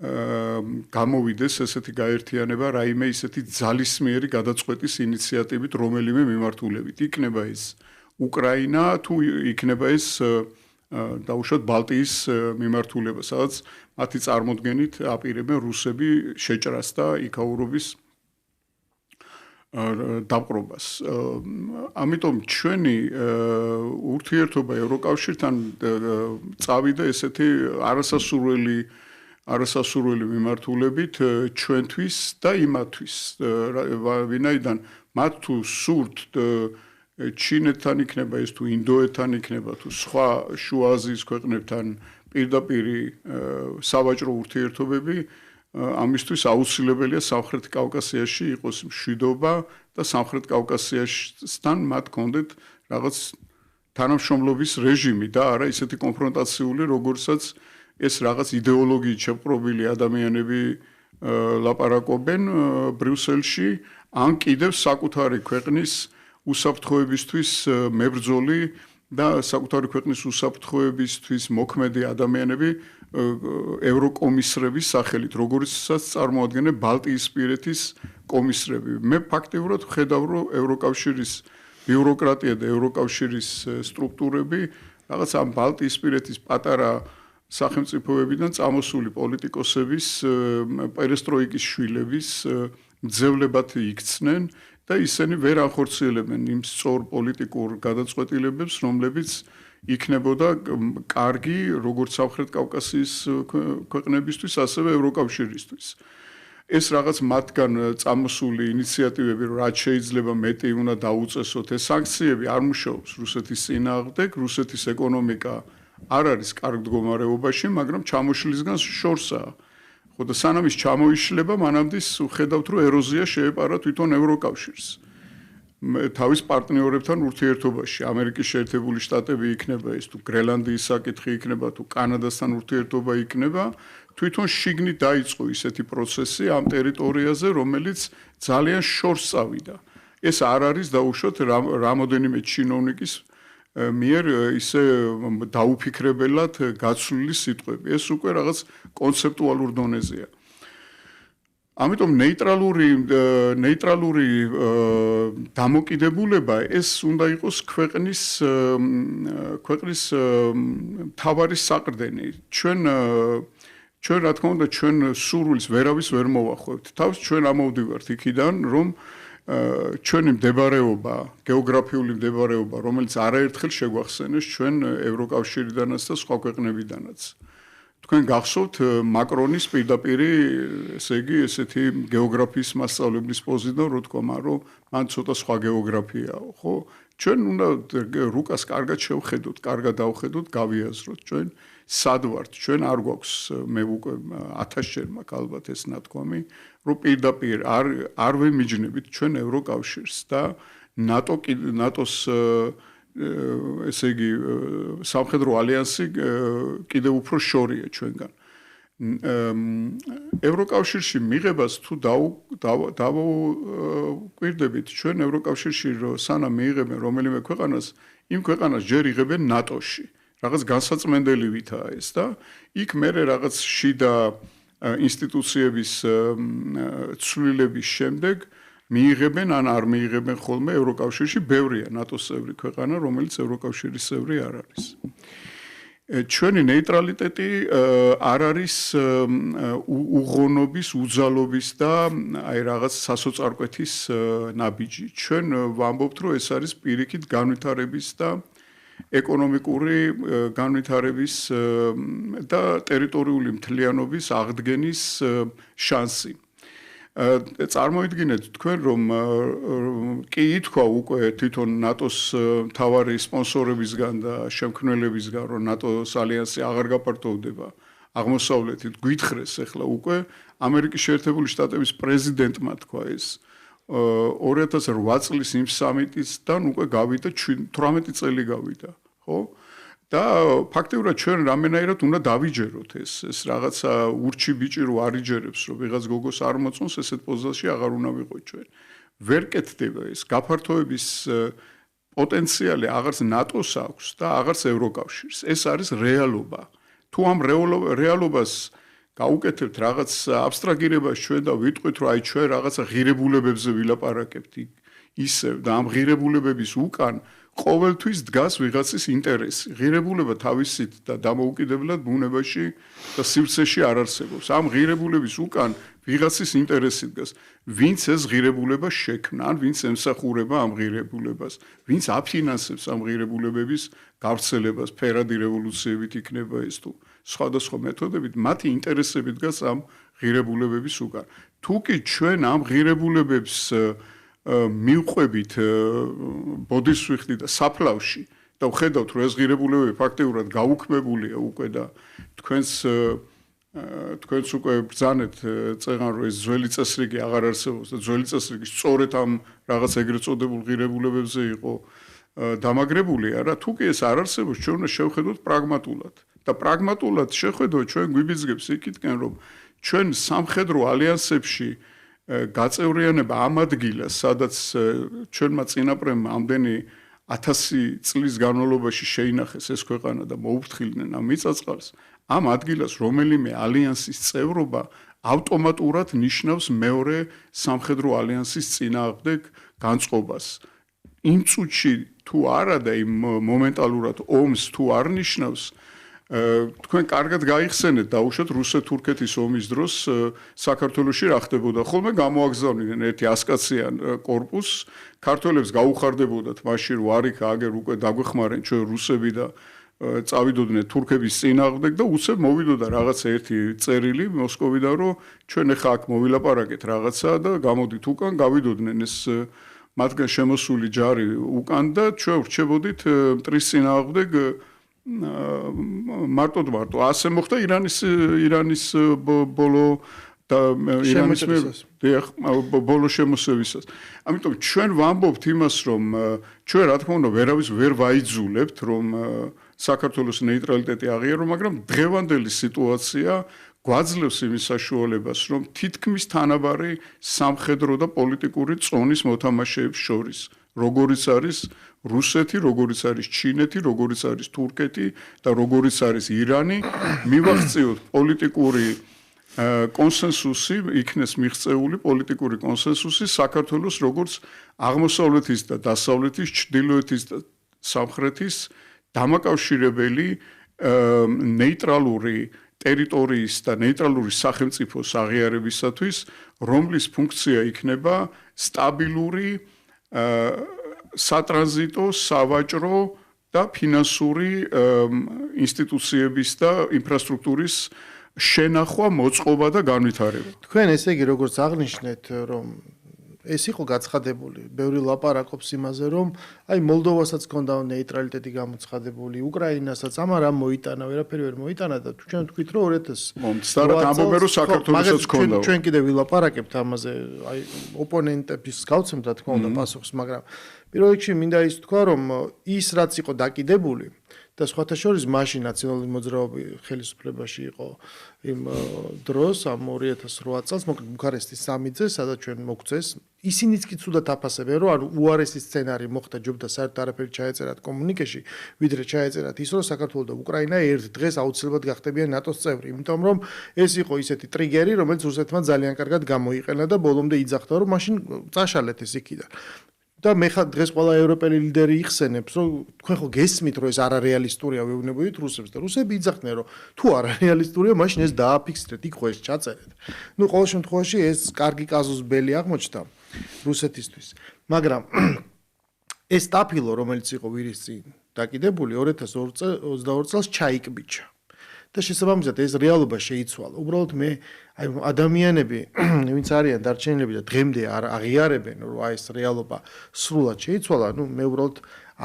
გამოვიდეს ესეთი გაერთიანება რაიმე ისეთი ძალისმიერი გადაწყვეტის ინიციატივით რომელიმე მიმართულებით. იქნება ეს უკრაინა თუ იქნება ეს დაუშვათ ბალტიის მიმართულება, სადაც მათი წარმოდგენით აპირებენ რუსები შეჭრას და იქაურობის დაპყრობას. ამიტომ ჩვენი ურთიერთობა ევროკავშირთან წავიდა ესეთი არასასურველი მიმართულებით ჩვენთვის და იმათთვის, ვინაიდან მათ თუ სურთ ჩინეთთან იქნება ეს თუ ინდოეთთან იქნება თუ სხვა შუა აზიის ქვეყნებთან პირდაპირ სავაჭრო ურთიერთობები, ამისთვის აუცილებელია სამხრეთ კავკასიაში იყოს მშვიდობა და სამხრეთ კავკასიასთან მათ კონდეთ რაღაც თანამშრომლობის რეჟიმი და არა ისეთი კონფრონტაციული, როგორცაც ეს რაღაც იდეოლოგიით შეპყრობილი ადამიანები ლაპარაკობენ ბრიუსელში, ან კიდევ საკუთარი ქვეყნის უსაფრთხოებისთვის მებრძოლი და საკუთარი ქვეყნის უსაფრთხოებისთვის მოქმედი ადამიანები ევროკომისრების სახელით, როგორიცაც წარმოადგენენ ბალტიისპირეთის კომისრები. მე ფაქტიურად ვხედავ, რომ ევროკავშირის ბიუროკრატია და ევროკავშირის სტრუქტურები რაღაც ამ ბალტიისპირეთის პატარა სახელმწიფოებიდან წამოსული პოლიტიკოსების პერესტროიკის შვილების მძევლებად იქცნენ და ისინი ვერ ახორციელებენ იმ სწორ პოლიტიკურ გადაწყვეტილებებს, რომლებიც იქნებოდა კარგი როგორც სამხრეთ კავკასიის ქვეყნებისთვის, ასევე ევროკავშირისთვის. ეს რაღაც მათგან წამოსული ინიციატივები, რაც შეიძლება მეტი უნდა დაუწესოთ, ეს სანქციები არ მუშაობს რუსეთის წინააღმდეგ, რუსეთის ეკონომიკა არ არის კარგ მდგომარეობაში, მაგრამ ჩამოშლისგან შორსაა. ხო და სანამ ის ჩამოიშლება, მანამდე ხედავთ, რომ ეროზია შეეპარა თვითონ ევროკავშირს. თავის პარტნიორებთან ურთიერთობაში, ამერიკის შეერთებული შტატები იქნება ეს, თუ გრენლანდიის საკითხი იქნება, თუ კანადასთან ურთიერთობა იქნება, თვითონ შიგნით დაიწყო ისეთი პროცესი ამ ტერიტორიაზე, რომელიც ძალიან შორს წავიდა. ეს არ არის დაუშვათ რამოდენიმე ჩინოვნიკის მიერ ისე დაუფიქრებელად გაცვლილი სიტყვები. ეს უკვე რაღაც კონცეპტუალურ დონეზეა. ამიტომ ნეიტრალური დამოკიდებულება ეს უნდა იყოს ქვეყნის მთავარი საყრდენი. ჩვენ რა თქმა უნდა ჩვენ სურვილს ვერავის ვერ მოვახვევთ. თავს ჩვენ ამოვდივართ იქიდან, რომ ჩვენი მდებარეობა, გეოგრაფიული მდებარეობა, რომელიც არაერთხელ შეგვახსენეს ჩვენ ევროკავშირიდანაც და სხვა ქვეყნებიდანაც. თქვენ გახსოვთ მაკრონის პირდაპირ, ესე იგი, ესეთი გეოგრაფიის მასწავლებლის პოზიდან, რო თქვა, რომ მან ცოტა სხვა გეოგრაფიაო, ხო? ჩვენ უნდა რუკას კარგად შევხედოთ, კარგად დავხედოთ, გავიაზროთ, ჩვენ სად ვართ, ჩვენ არ გვაქვს, მე უკვე 1000-ჯერ მაქვს ალბათ ეს ნათქვამი, რომ პირდაპირ არ ვემიჯნებით ჩვენ ევროკავშირს და ნატოს ესე იგი სამხედრო ალიანსი კიდევ უფრო შორია ჩვენგან. ევროკავშირში მიღებას თუ დავუკვირდებით, ჩვენ ევროკავშირში სანამ მიიღებენ რომელიმე ქვეყანას, იმ ქვეყანას ჯერ იღებენ ნატოში. რაღაც განსაწმენდელივითაა ეს და იქ მერე რაღაც შიდა ინსტიტუციების ცვლილების შემდეგ მიიღებენ ან არ მიიღებენ ხოლმე ევროკავშირში, ბევრია ნატოს წევრი ქვეყანა, რომელიც ევროკავშირის წევრი არ არის. ჩვენი ნეიტრალიტეტი არ არის უღონობის, უძალობის და აი რაღაც სასოწარკვეთის ნაბიჯი. ჩვენ ვამბობთ, რომ ეს არის პირიქით განვითარების და ეკონომიკური განვითარების და ტერიტორიული მთლიანობის აღდგენის შანსი. წარმოიდგინეთ თქვენ, რომ კი ითქვა უკვე თვითონ ნატოს მთავარი სპონსორებისგან და შემქმნელებისგან, რომ ნატოს ალიანსი აღარ გაფართოვდება აღმოსავლეთით, გვითხრეს ახლა უკვე ამერიკის შეერთებული შტატების პრეზიდენტმა თქვა ეს 2008 წლის იმ სამიტისთან უკვე გავიდა 18 წელი გავიდა, ხო? და ფაქტიურად ჩვენ რამენაირად უნდა დავიჯეროთ ეს რაღაცა ურჩი ბიჭი რო არიჯერებს, რომ ვიღაც გოგოს არ მოწონს, ესეთ პოზიციაში აღარ უნდა ვიყოთ ჩვენ. ვერ კეთდება ეს გაფართოების პოტენციალი აღარც ნატოს აქვს და აღარც ევროკავშირს. ეს არის რეალობა. თუ ამ რეალობას გაუკეთებთ რაღაც აბსტრაგირებას ჩვენ და ვიტყვით, რომ აი ჩვენ რაღაცა ღირებულებებზე ვილაპარაკებთ ისევ და ამ ღირებულებების უკან ყოველთვის დგას ვიღაცის ინტერესი. ღირებულება თავისით და დამოუკიდებლად ბუნებაში და სივრცეში არ არსებობს. ამ ღირებულების უკან ვიღაცის ინტერესი დგას. ვინც ეს ღირებულება შექმნა, ან ვინც ემსახურება ამ ღირებულებას, ვინც აფინანსებს ამ ღირებულებების გავრცელებას, ფერადი რევოლუციებით იქნება ეს თუ სხვადასხვა მეთოდებით, მათი ინტერესები დგას ამ ღირებულებების უკან. თუ კი ჩვენ ამ ღირებულებებს მივყვებით ბოდისვიხდი და საფლავში და ვხედავთ, რომ ეს ღირებულებები ფაქტიურად გაუქმებულია უკვე და თქვენს უკვე ბრძანეთ წეღან, რომ ეს ძველი წესრიგი აღარ არსებობს და ძველი წესრიგი სწორედ ამ რაღაც ეგრეთ წოდებულ ღირებულებებზე იყო დამაგრებული, არა, თუ კი ეს არ არსებობს, ჩვენ უნდა შევხედოთ პრაგმატულად და პრაგმატულად შეხედოთ ჩვენ გვიბიძგებს იქითკენ, რომ ჩვენ სამხედრო ალიანსებში გაწევრიანება ამ ადგილას, სადაც ჩვენმა წინაპრებმა ამდენი 1000 წლის განმავლობაში შეინახეს ეს ქვეყანა და მოუფრთხილდნენ ამ მიწაწყალს, ამ ადგილას რომელიმე ალიანსის წევრობა ავტომატურად ნიშნავს მეორე სამხედრო ალიანსის წინააღმდეგ განწყობას. იმ წუთში თუ არა და იმ მომენტალურად ომს თუ არ ნიშნავს, თქვენ კარგად გაიხსენეთ დაუშვათ რუსეთ-თურქეთის ომის დროს საქართველოში რა ხდებოდა. ხოლმე გამოაგზავნიდნენ ერთი ასკაციან კორპუსს, ქართველებს გაუხარდებოდათ მაშინ რომ არ იქ აგერ უკვე დაგვეხმარენ ჩვენ რუსები და წავიდოდნენ თურქების წინააღმდეგ და უცებ მოვიდოდა რაღაცა ერთი წერილი მოსკოვიდან რომ ჩვენ ახლა აქ მოვილაპარაკეთ რაღაცა და გამოდით უკან გავიდოდნენ ეს მათგან შემოსული ჯარი უკან და ჩვენ ვრჩებოდით მტრის წინააღმდეგ მარტო ასე მოხდა ირანის ბოლო და ირანის ბოლო შემოსევისას. ამიტომ ჩვენ ვამბობთ იმას რომ ჩვენ რა თქმა უნდა ვერავის ვერ ვაიძულებთ რომ საქართველოს ნეიტრალიტეტი აღიარო, მაგრამ დღევანდელი სიტუაცია გვაძლევს იმის საშუალებას, რომ თითქმის თანაბარი სამხედრო და პოლიტიკური წონის მოთამაშეებს შორის, როგორიც არის რუსეთი, როგორიც არის ჩინეთი, როგორიც არის თურქეთი და როგორიც არის ირანი, მივაღწიოთ პოლიტიკური კონსენსუსი, იქნეს მიღწეული პოლიტიკური კონსენსუსი საქართველოს როგორც აღმოსავლეთის და დასავლეთის, ჩრდილოეთის და სამხრეთის დამაკავშირებელი ნეიტრალური ტერიტორიის და ნეიტრალური სახელმწიფოს აღიარებისათვის, რომლის ფუნქცია იქნება სტაბილური სატრანზიტო, სავაჭრო და ფინანსური ინსტიტუციების და ინფრასტრუქტურის შენახვა, მოწყობა და განვითარება. თქვენ ესე იგი როგორც აღნიშნეთ, რომ ეს იყო გაცხადებული, ბევრი ლაპარაკობს იმაზე, რომ აი მოლდოვასაც ჰქონდა ნეიტრალიტეტი გამოცხადებული, უკრაინასაც ამარა მოიტანა, ვერაფერი ვერ მოიტანა და ჩვენ თქვით, რომ 2000 ამბობენ, რომ საქართველოსაც ჰქონდა. ჩვენ კიდევ ვილაპარაკებთ ამაზე, აი ოპონენტების გავცემთ რა თქმა უნდა პასუხს, მაგრამ პირველ რიგში მინდა ის თქვა, რომ ის რაც იყო დაკიდებული და სხვათა შორის მაშინ ნაციონალური მოძრაობა ხელისუფლებაში იყო იმ დროს ამ 2008 წელს მოკლედ ბუქარესტის სამიძე, სადაც ჩვენ მოგწეს, ისინიც კი ცუდად აფასებენ, რომ არ უარესი სცენარი მოხდა ჯობდა საერთოდ არაფერი ჩაეწერათ კომუნიკეში, ვიდრე ჩაეწერათ ის, რომ საქართველო და უკრაინა ერთ დღეს აუცილებლად გახდებიან ნატოს წევრი, იმიტომ რომ ეს იყო ისეთი ტრიგერი, რომელიც რუსეთმა ძალიან კარგად გამოიყენა და ბოლომდე იძახდა, რომ მაშინ წაშალეთ ეს იქიდან. და მე ხა დღეს ყველა ევროპელი ლიდერი იხსენებს, რომ თქვენ ხო გესმით, რომ ეს არარეალისტურია ვეუბნებოდით რუსებს და რუსები იძახდნენ, რომ თუ არარეალისტურია, მაშინ ეს დააფიქსირეთ, იქ ხო ეს ჩაწერეთ. ნუ ყოველ შემთხვევაში ეს კარგი კაზუს ბელი აღმოჩნდა რუსეთისთვის. მაგრამ ეს ტაფილო, რომელიც იყო ვირის წინ დაკიდებული 2022 წელს ჩაიკბიჩა. და შესაბამისად ეს რეალობა შეიცვალა. უბრალოდ მე აი ადამიანები, ვინც არიან დარჩენილები და დღემდე არ აღიარებენ, რომ აი ეს რეალობა სრულად შეიცვალა, ნუ მე უბრალოდ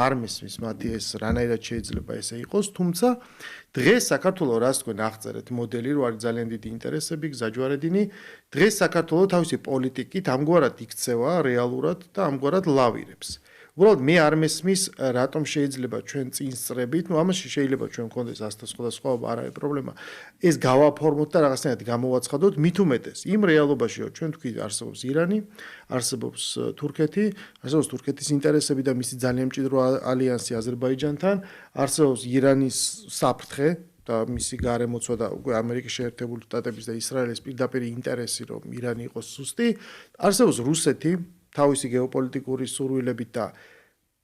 არ მისმის მათი ეს რანაირად შეიძლება ესე იყოს, თუმცა დღეს საქართველოს რას თქვენ აღწერეთ მოდელი, რომ არის ძალიან დიდი ინტერესები, გზაჯვარედინი, დღეს საქართველოს თავისი პოლიტიკით ამგვარად იქცევა რეალურად და ამგვარად ლავირებს. უბრალოდ მე არ მესმის რატომ შეიძლება ჩვენ წინ სწრებით, ნუ ამაში შეიძლება ჩვენ გქონდეს ასთა სხვადასხვაობა, არ არის პრობლემა. ეს გავაფორმოთ და რაღაცნაირად გამოვაცხადოთ, მით უმეტეს იმ რეალობაში, რომ ჩვენ თქვით არსებობს ირანი, არსებობს თურქეთი, არსებობს თურქეთის ინტერესები და მისი ძალიან მჭიდრო ალიანსი აზერბაიჯანთან, არსებობს ირანის საფრთხე და მისი გარემოცვა და უკვე ამერიკის შეერთებული შტატების და ისრაელის პირდაპირ ინტერესი, რომ ირანი იყოს სუსტი, არსებობს რუსეთი თავისი გეოპოლიტიკური სურვილებით და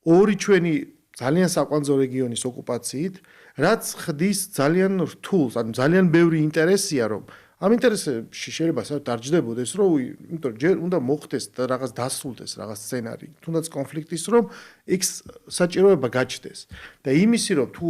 ორი ჩვენი ძალიან საკვანძო რეგიონის ოკუპაციით, რაც ხდის ძალიან რთულს, ანუ ძალიან ბევრი ინტერესია, რომ ამ ინტერესებში შეიძლება საერთოდ არ ჯდებოდეს, რომ იმიტომ ჯერ უნდა მოხდეს და რაღაც დასრულდეს რაღაც სცენარი, თუნდაც კონფლიქტის, რომ იქ საჭიროება გაჩნდეს. და იმისი, რომ თუ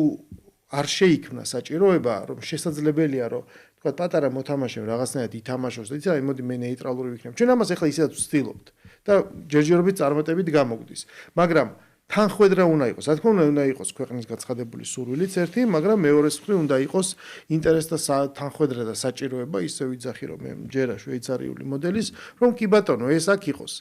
არ შეიქმნა საჭიროება, რომ შესაძლებელია, რომ თქვა პატარა მოთამაშემ რაღაცნაირად ითამაშოს და იცი რა, მოდი მე ნეიტრალური ვიქნებ. ჩვენ ამას ახლა ისედაც ვცდილობთ და ჯერჯერობით წარმატებით გამოგვდის. მაგრამ თანხვედრა უნდა იყოს. რა თქმა უნდა იყოს ქვეყნის გაცხადებული სურვილიც ერთი, მაგრამ მეორეს მხრივ უნდა იყოს ინტერესი და თანხვედრა და საჭიროება, ისე ვიძახი რომ მე მჯერა შვეიცარიული მოდელის, რომ კი ბატონო, ეს აქ იყოს.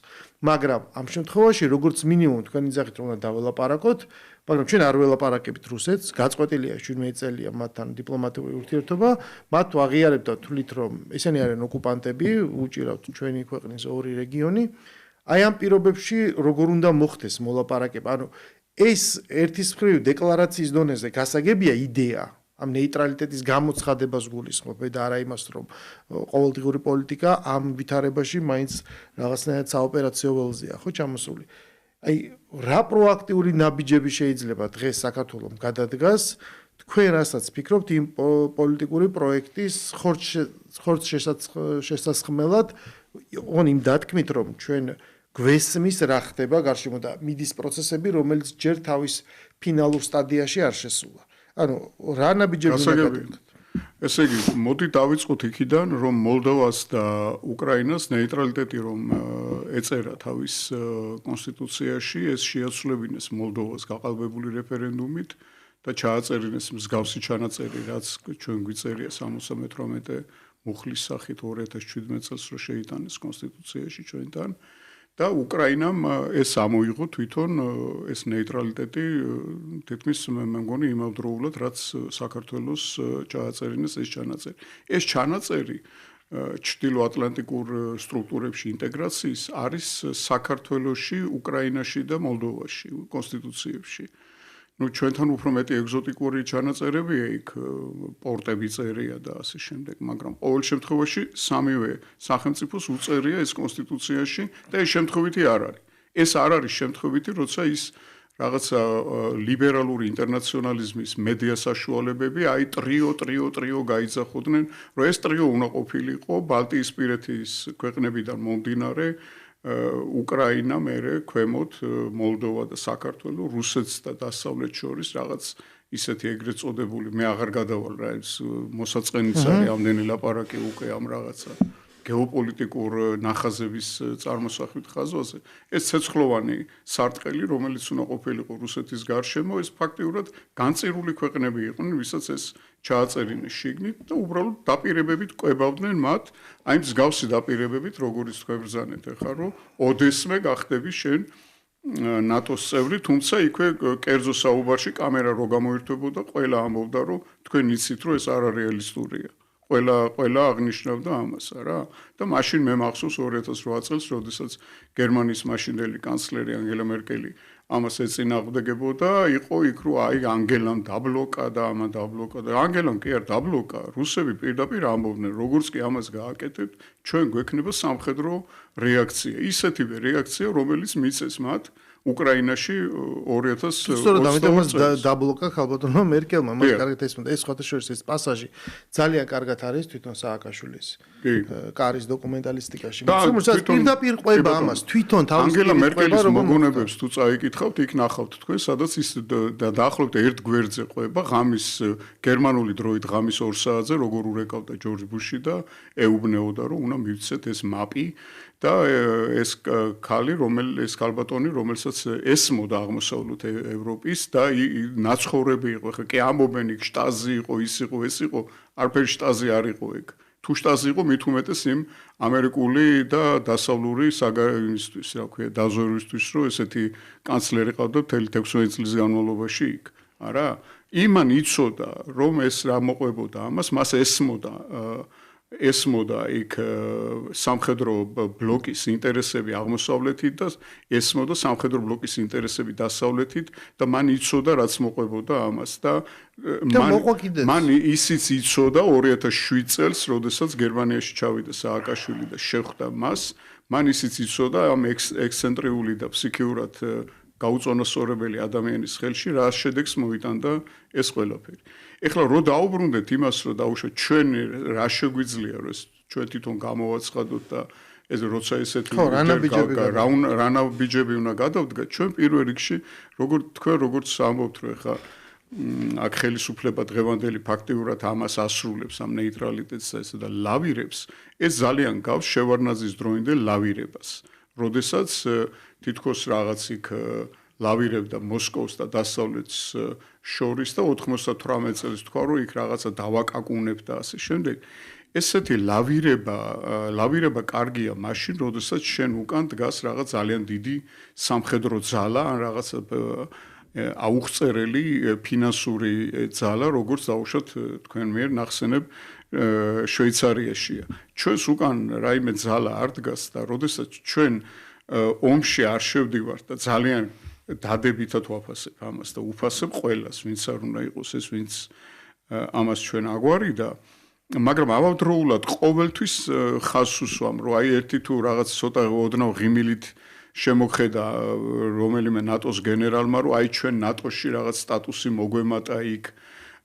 მაგრამ ამ შემთხვევაში როგორც მინიმუმ თქვენ იძახით რომ უნდა დაველაპარაკოთ, მაგრამ ჩვენ არ ველაპარაკებით რუსეთს, გაწყვეტილია 17 წელია მათთან დიპლომატიური ურთიერთობა, მათ აღიარებთ და თვლით რომ ესენი არიან ოკუპანტები, უჭირავთ ჩვენი ქვეყნის ორი რეგიონი. აი ამ პირობებში როგორ უნდა მოხდეს მოლაპარაკება? ანუ ეს ერთის მხრივ დეკლარაციის დონეზე გასაგებია იდეა ამ ნეიტრალიტეტის გამოცხადებას გულისხმობ და არა იმას, რომ ყოველდღიური პოლიტიკა ამ ვითარებაში მაინც რაღაცნაირად საოპერაციო ველზეა, ხო ჩამოსული. აი რა პროაქტიული ნაბიჯები შეიძლება დღეს საქართველოს გადადგას თქვენ რასაც ფიქრობთ იმ პოლიტიკური პროექტის შესაცხმელად on იმ დათქმით რომ ჩვენ გვესმის რა ხდება გარშემო და მიდის პროცესები რომელიც ჯერ თავის ფინალურ სტადიაში არ შესულა. ანუ რა ნაბიჯები უნდა გაკეთოთ? ესე იგი, მოდი დავიწყოთ იქიდან, რომ მოლდოვას და უკრაინას ნეიტრალიტეტი რომ ეწერა თავის კონსტიტუციაში, ეს შეაცვლებინეს მოლდოვას გაყალბებული რეფერენდუმით და ჩააწერინეს მსგავსი ჩანაწერი, რაც ჩვენ გვიწერია 78 მუხლის სახით 2017 წელს რომ შეიტანეს კონსტიტუციაში ჩვენთან. და უკრაინამ ეს ამოიღო თვითონ ეს ნეიტრალიტეტი თითქმის მე მგონი იმავდროულად რაც საქართველოს ჩააწერინეს ეს ჩანაწერი. ეს ჩანაწერი ჩრდილოატლანტიკურ სტრუქტურებში ინტეგრაციის არის საქართველოში, უკრაინაში და მოლდოვაში კონსტიტუციებში. Ну ჩვენთან უფრო მეტი ეგზოტიკური ჩანაწერებია იქ პორტები წერია და ასე შემდეგ, მაგრამ ყოველ შემთხვევაში სამივე სახელმწიფოს უწერია ეს კონსტიტუციაში და ეს შემთხვევითი არ არის. ეს არ არის შემთხვევითი, როცა ის რაღაცა ლიბერალური ინტერნაციონალიზმის მედია საშუალებები, აი ტრიო გაიძახოდნენ, რომ ეს ტრიო უნდა ყოფილიყო ბალტიისპირეთის ქვეყნებიდან მომდინარე უკრაინა, მერე ქვემოთ მოლდოვა და საქართველო, რუსეთს და დასავლეთ შორის რაღაც ისეთი ეგრეთ წოდებული, მე აღარ გადავალ რა ეს მოსაწყენიც არის ამდენი ლაპარაკი უკვე ამ რაღაცა გეოპოლიტიკურ ნახაზების წარმოსახვით ხაზვაზე. ეს ცეცხლოვანი სარტყელი, რომელიც უნდა ყოფილიყო რუსეთის გარშემო, ეს ფაქტიურად განწირული ქვეყნები იყვნენ, ვისაც ეს ჩააწერინეს შიგნით და უბრალოდ დაპირებებით კვებავდნენ მათ, აი მსგავსი დაპირებებით, როგორიც თქვენ ბრძანეთ ახლა, რომ ოდესმე გახდები შენ ნატოს წევრი, თუმცა იქვე კერძო საუბარში კამერა რო გამოირთვებოდა, ყველა ამბობდა, რომ თქვენ იცით, რომ ეს არარეალისტურია. ყველა აღნიშნავდა ამას რა და მაშინ მე მახსოვს 2008 წელს, როდესაც გერმანიის მაშინდელი კანცლერი ანგელა მერკელი ამას ეწინააღმდეგებოდა, იყო იქ რომ აი ანგელამ დაბლოკა და ამა დაბლოკა და ანგელამ კი არ დაბლოკა, რუსები პირდაპირ ამბობდნენ, როგორც კი ამას გააკეთებთ, ჩვენ გვექნება სამხედრო რეაქცია, ისეთივე რეაქცია, რომელიც მიწეს მათ უკრაინაში 2022 სწორედ ამიტომაც დაბლოკა ხალბატონმა მერკელმა, მას კარგად ესმოდა, ეს ხოთაშორის ეს პასაჟი ძალიან კარგად არის თვითონ სააკაშვილის კარის დოკუმენტალისტიკაში. თუმცა პირდაპირ ყვება ამას, თვითონ თავის ანგელა მერკელის მოგონებებს თუ წაიკითხავთ, იქ ნახავთ თქვენ, სადაც ის დაახლოებით ერთ გვერდზე ყვება ღამის გერმანული დროით ღამის 2 საათზე, როგორ ურეკავდა ჯორჯ ბუში და ეუბნეოდა, რომ უნდა მივცეთ ეს მაპი და ეს ქალი, ეს ქალბატონი, რომელსაც ესმოდა აღმოსავლეთ ევროპის და ნაცხოვრები იყო. ხა კი ამბობენ იქ შტაზი იყო, ის იყო, ეს იყო, არაფერი შტაზი არ იყო ეგ. თუ შტაზი იყო, მით უმეტეს იმ ამერიკული და დასავლური საგარეისთვის, რა ქვია, დაზვერვისთვის, რომ ესეთი კანცლერი ყავდა მთელი 16 წლის განმავლობაში იქ. არა? იმან იცოდა, რომ ეს რა მოყვებოდა ამას, მას ესმოდა იქ სამხედრო ბლოკის ინტერესები აღმოსავლეთით და ესმოდა სამხედრო ბლოკის ინტერესები დასავლეთით და მან იცოდა რაც მოყვებოდა ამას და მან ისიც იცოდა 2007 წელს, როდესაც გერმანიაში ჩავიდა სააკაშვილი და შეხვდა მას, მან ისიც იცოდა ამ ექსცენტრიული და ფსიქიურად გაუწონასწორებელი ადამიანის ხელში რა შედეგს მოიტანდა ეს ყველაფერი. ეხლა რო დაუბრუნდეთ იმას, რომ დაუშვათ ჩვენ რა შეგვიძლია, რომ ჩვენ თვითონ გამოვაცხადოთ და ეს როცა ესეთი რანაბიჯები უნდა გადავდგა, ჩვენ პირველ რიგში როგორც ამბობთ, რომ ეხლა აქ ხელისუფლება დღევანდელი ფაქტიურად ამას ასრულებს ამ ნეიტრალიტეტს და ლავირებს, ეს ძალიან გავს შევარნაძის დროინდელ ლავირებას. როდესაც თითქოს რაღაც იქ ლავირებდა მოსკოვს და დასავლეთს შორის და 98 წელს თქვა, რომ იქ რაღაცა დავაკაკუნებ და ასე შემდეგ. ესეთი ლავირება კარგია მაშინ, როდესაც შენ უკან დგას რაღაც ძალიან დიდი სამხედრო ძალა ან რაღაც აუღწერელი ფინანსური ძალა, როგორც დაუშვათ თქვენ მიერ ნახსენებ შვეიცარიაშია. ჩვენს უკან რაიმე ძალა არ დგას და როდესაც ჩვენ ომში არ შევდივართ და ძალიან დადებითად ვაფასებ ამას და უფასებ ყველას, ვინც არ უნდა იყოს ეს, ვინც ამას ჩვენ აგვარიდა, მაგრამ ამავდროულად ყოველთვის ხაზს უსვამ, რომ აი ერთი თუ რაღაც ცოტა ოდნავ ღიმილით შემოხედა რომელიმე ნატოს გენერალმა, რომ აი ჩვენ ნატოში რაღაც სტატუსი მოგვემატა იქ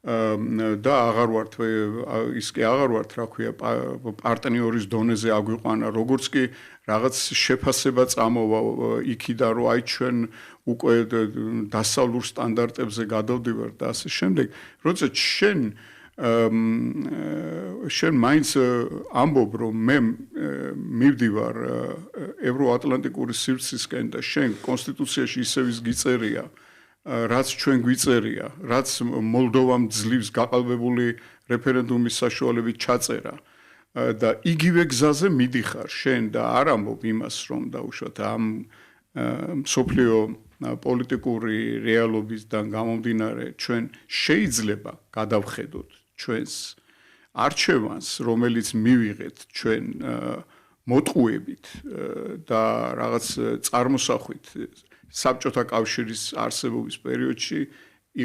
და აღარ ვართ ის კი აღარ ვართ რა ქვია პარტნიორის დონეზე აგვიყვანა როგორც კი რაღაც შეფასება წამოვა იქიდან რომ აი ჩვენ უკვე დასავლურ სტანდარტებზე გადავდივართ და ასე შემდეგ როცა შენ მაინც ამბობ რომ მე მივდივარ ევროატლანტიკური სივრცისკენ და შენ კონსტიტუციაში ისევ ის გიწერია რაც ჩვენ გვიწერია, რაც მოლდოვამ ძლივს გაყალბებული რეფერენდუმის საშუალებით ჩაწერა და იგივე გზაზე მიდიხარ შენ და არ ამბობ იმას რომ დაუშვათ ამ სოფლიო პოლიტიკური რეალობისგან გამომდინარე ჩვენ შეიძლება გადავხედოთ ჩვენს არჩევანს რომელიც მივიღეთ ჩვენ მოტყუებით და რაღაც წარმოსახვით საბჭოთა კავშირის არსებობის პერიოდში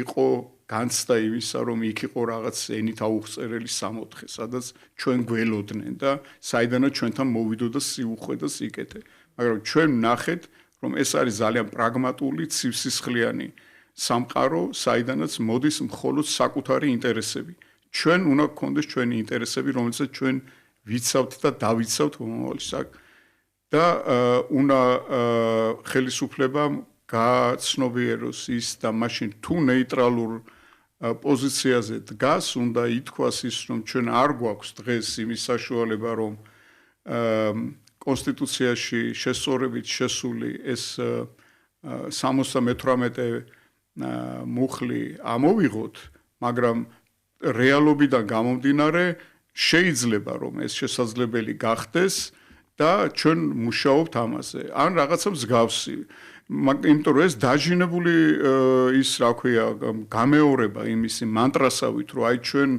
იყო განცდა იმისა, რომ იქ იყო რაღაც ენით აუღწერელი სამოთხე, სადაც ჩვენ გველოდნენ და საიდანაც ჩვენთან მოვიდოდა სიუხვე და სიკეთე. მაგრამ ჩვენ ვნახეთ, რომ ეს არის ძალიან პრაგმატული, ცივსისხლიანი სამყარო, საიდანაც მოდის მხოლოდ საკუთარი ინტერესები. ჩვენ უნდა გქონდეს ჩვენი ინტერესები, რომელსაც ჩვენ ვიცავთ და დავიცავთ მომავალში. და უნდა ხელისუფლებამ გაცნობიეროს ის და მაშინ თუ ნეიტრალურ პოზიციაზე დგას, უნდა ითქვას ის, რომ ჩვენ არ გვაქვს დღეს იმის საშუალება, რომ კონსტიტუციაში შესწორებით შესული ეს 78 მუხლი ამოვიღოთ, მაგრამ რეალობიდან გამომდინარე შეიძლება რომ ეს შესაძლებელი გახდეს და ჩვენ მუშაობთ ამაზე. ან რაღაცა მსგავსი. იმიტომ რომ ეს დაჟინებული ის რა ქვია გამეორება იმისი მანტრასავით რომ აი ჩვენ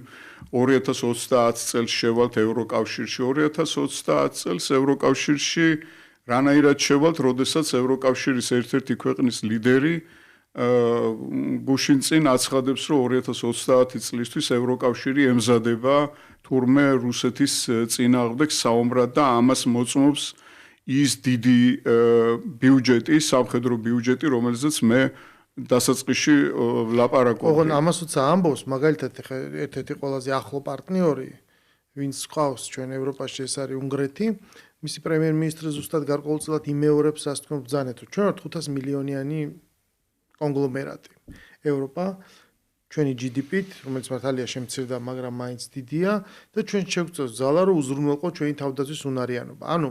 2030 წელს შევალთ ევროკავშირში 2030 წელს ევროკავშირში რანაირად შევალთ როდესაც ევროკავშირის ერთ-ერთი ქვეყნის ლიდერი გუშინ წინ აცხადებს რომ 2030 წლისთვის ევროკავშირი ემზადება თურმე რუსეთის წინააღმდეგ საომრად და ამას მოწმობს ის დიდი ბიუჯეტი, სამხედრო ბიუჯეტი, რომელზეც მე დასაწყისში ვლაპარაკობ. ოღონ ამასაც ამბობს, მაგალითად ერთ-ერთი ყველაზე ახლო პარტნიორი, ვინც ყავს ჩვენ ევროპაში, ეს არის უნგრეთი. მისი პრემიერ-მინისტრი ზუსტად გარკვეულწილად იმეორებს ასე თქვენ ბრძანეთ, რომ ჩვენ ვართ 500 მილიონიანი კონგლომერატი. ევროპა ჩვენი GDP-ით, რომელიც მართალია შემცირდა, მაგრამ მაინც დიდია და ჩვენ შეგვწევს ძალა, რომ უზრუნველყოთ ჩვენი თავდაცვის უნარიანობა. ანუ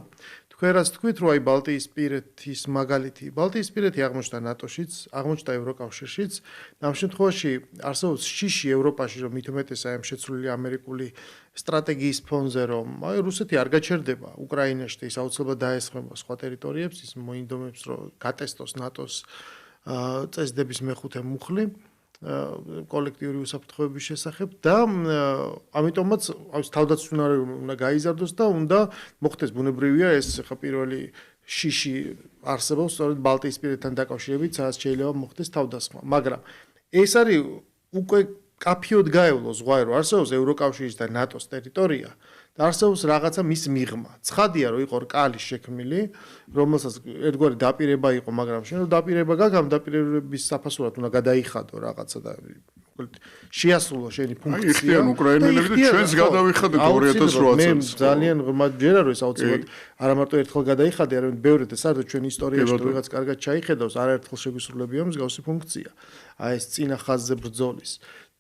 თქვენ რაც თქვით, რომ აი ბალტიისპირეთის მაგალითი, ბალტიისპირეთი აღმოჩნდა ნატოშიც, აღმოჩნდა ევროკავშირშიც, და ამ შემთხვევაში არსებობს შიში ევროპაში, რომ მით უმეტეს აი ამ შეცვლილი ამერიკული სტრატეგიის ფონზე, რომ აი რუსეთი არ გაჩერდება უკრაინაში და ის აუცილებლად დაესხება სხვა ტერიტორიებს, ის მოინდომებს, რომ გატესტოს ნატოს წესდების მეხუთე მუხლი კოლექტიური უსაფრთხოების შესახებ და ამიტომაც თავდაცვის უნარიანობა უნდა გაიზარდოს და უნდა მოხდეს ბუნებრივია ეს ხა პირველი შიში არსებობს სწორედ ბალტიისპირეთთან დაკავშირებით, სადაც შეიძლება მოხდეს თავდასხმა. მაგრამ ეს არის უკვე კაფიოდ გაევლო ზღვარი, რომ არსებობს ევროკავშირის და ნატოს ტერიტორია და არსებობს რაღაცა მის მიღმა. ცხადია, რომ იყო რკალი შექმნილი, რომელსაც ერთგვარი დაპირება იყო, მაგრამ შენ დაპირება გაქვს, ამ დაპირებების საფასურად უნდა გადაიხადო რაღაცა და შეასრულო შენი ფუნქცია. იხდიან უკრაინელები და ჩვენს გადავიხადეთ 2008 მე წელს. ძალიან ღრმად ჯერა რომ ეს აუცილებლად არა მარტო ერთხელ გადაიხადე, არამედ ბევრად და საერთოდ ჩვენ ისტორიაში თუ ვიღაც კარგად ჩაიხედავს, არაერთხელ შეგვისრულებია მსგავსი ფუნქცია. აი ეს წინა ხაზზე ბრძოლის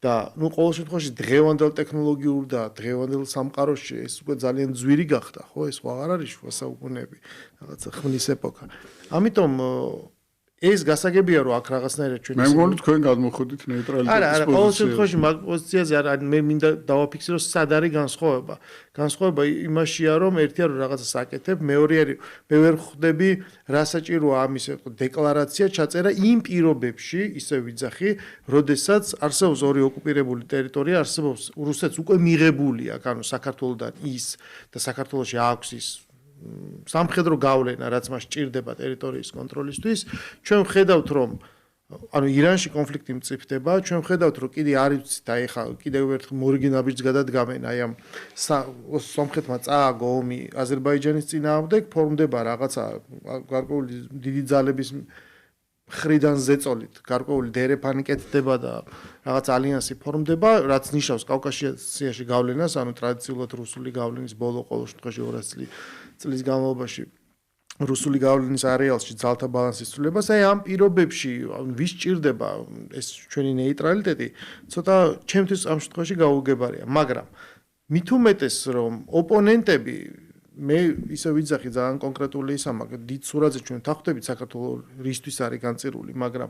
და ნუ ყოველ შემთხვევაში დღევანდელ ტექნოლოგიურ და დღევანდელ სამყაროში ეს უკვე ძალიან ძვირი გახდა, ხო, ეს აღარ არის შუა საუკუნეები, რაღაცა ხმლის ეპოქა. ამიტომ ეს გასაგებია რომ აქ რაღაცნაირად ჩვენ მე მგონი თქვენ გადმოხვიდით ნეიტრალიტეტის პოზიციაზე. არა, ყოველ შემთხვევაში მაგ პოზიციაზე არა, მე მინდა დავაფიქსირო სად არის განსხვავება. განსხვავება იმაშია რომ ერთია რომ რაღაცა საკეთებ, მეორე არის მე ვერ ხვდები რა საჭიროა ამის დეკლარაცია ჩაწერა იმ პირობებში, ისე ვიძახი, როდესაც არსებობს ორი ოკუპირებული ტერიტორია, არსებობს რუსეთს უკვე მიღებული აქვს, ანუ საქართველოსთან ის და საქართველოში აქვს ის სამხედრო გავლენა, რაც მას ჭირდება ტერიტორიის კონტროლისთვის, ჩვენ ვხედავთ, რომ ანუ ირანში კონფლიქტი მწიფდება, ჩვენ ვხედავთ, რომ კიდე არ იცით, აი ხა კიდევ ერთხელ მორიგი ნაბიჯს გადადგამენ, აი ამ სომხეთმა წააგო ომი აზერბაიჯანის წინააღმდეგ, ფორმდება რაღაცა გარკვეული დიდი ძალების მხრიდან ზეწოლით გარკვეული დერეფანი კეთდება და რაღაც ალიანსი ფორმდება, რაც ნიშნავს კავკასიაში გავლენას, ანუ ტრადიციულად რუსული გავლენის ბოლო ყოველ შემთხვევაში 200 წლის განმავლობაში რუსული გავლენის არეალში ძალთა ბალანსის ცვლილებას, აი ამ პირობებში ვის ჭირდება ეს ჩვენი ნეიტრალიტეტი, ცოტა ჩემთვის ამ შემთხვევაში გაუგებარია, მაგრამ მით უმეტეს რომ ოპონენტები მე ისე ვიძახი ძალიან კონკრეტული ისამა, დიდ სურათზე ჩვენ თახვდებით საქართველოს რისთვის არის განწირული, მაგრამ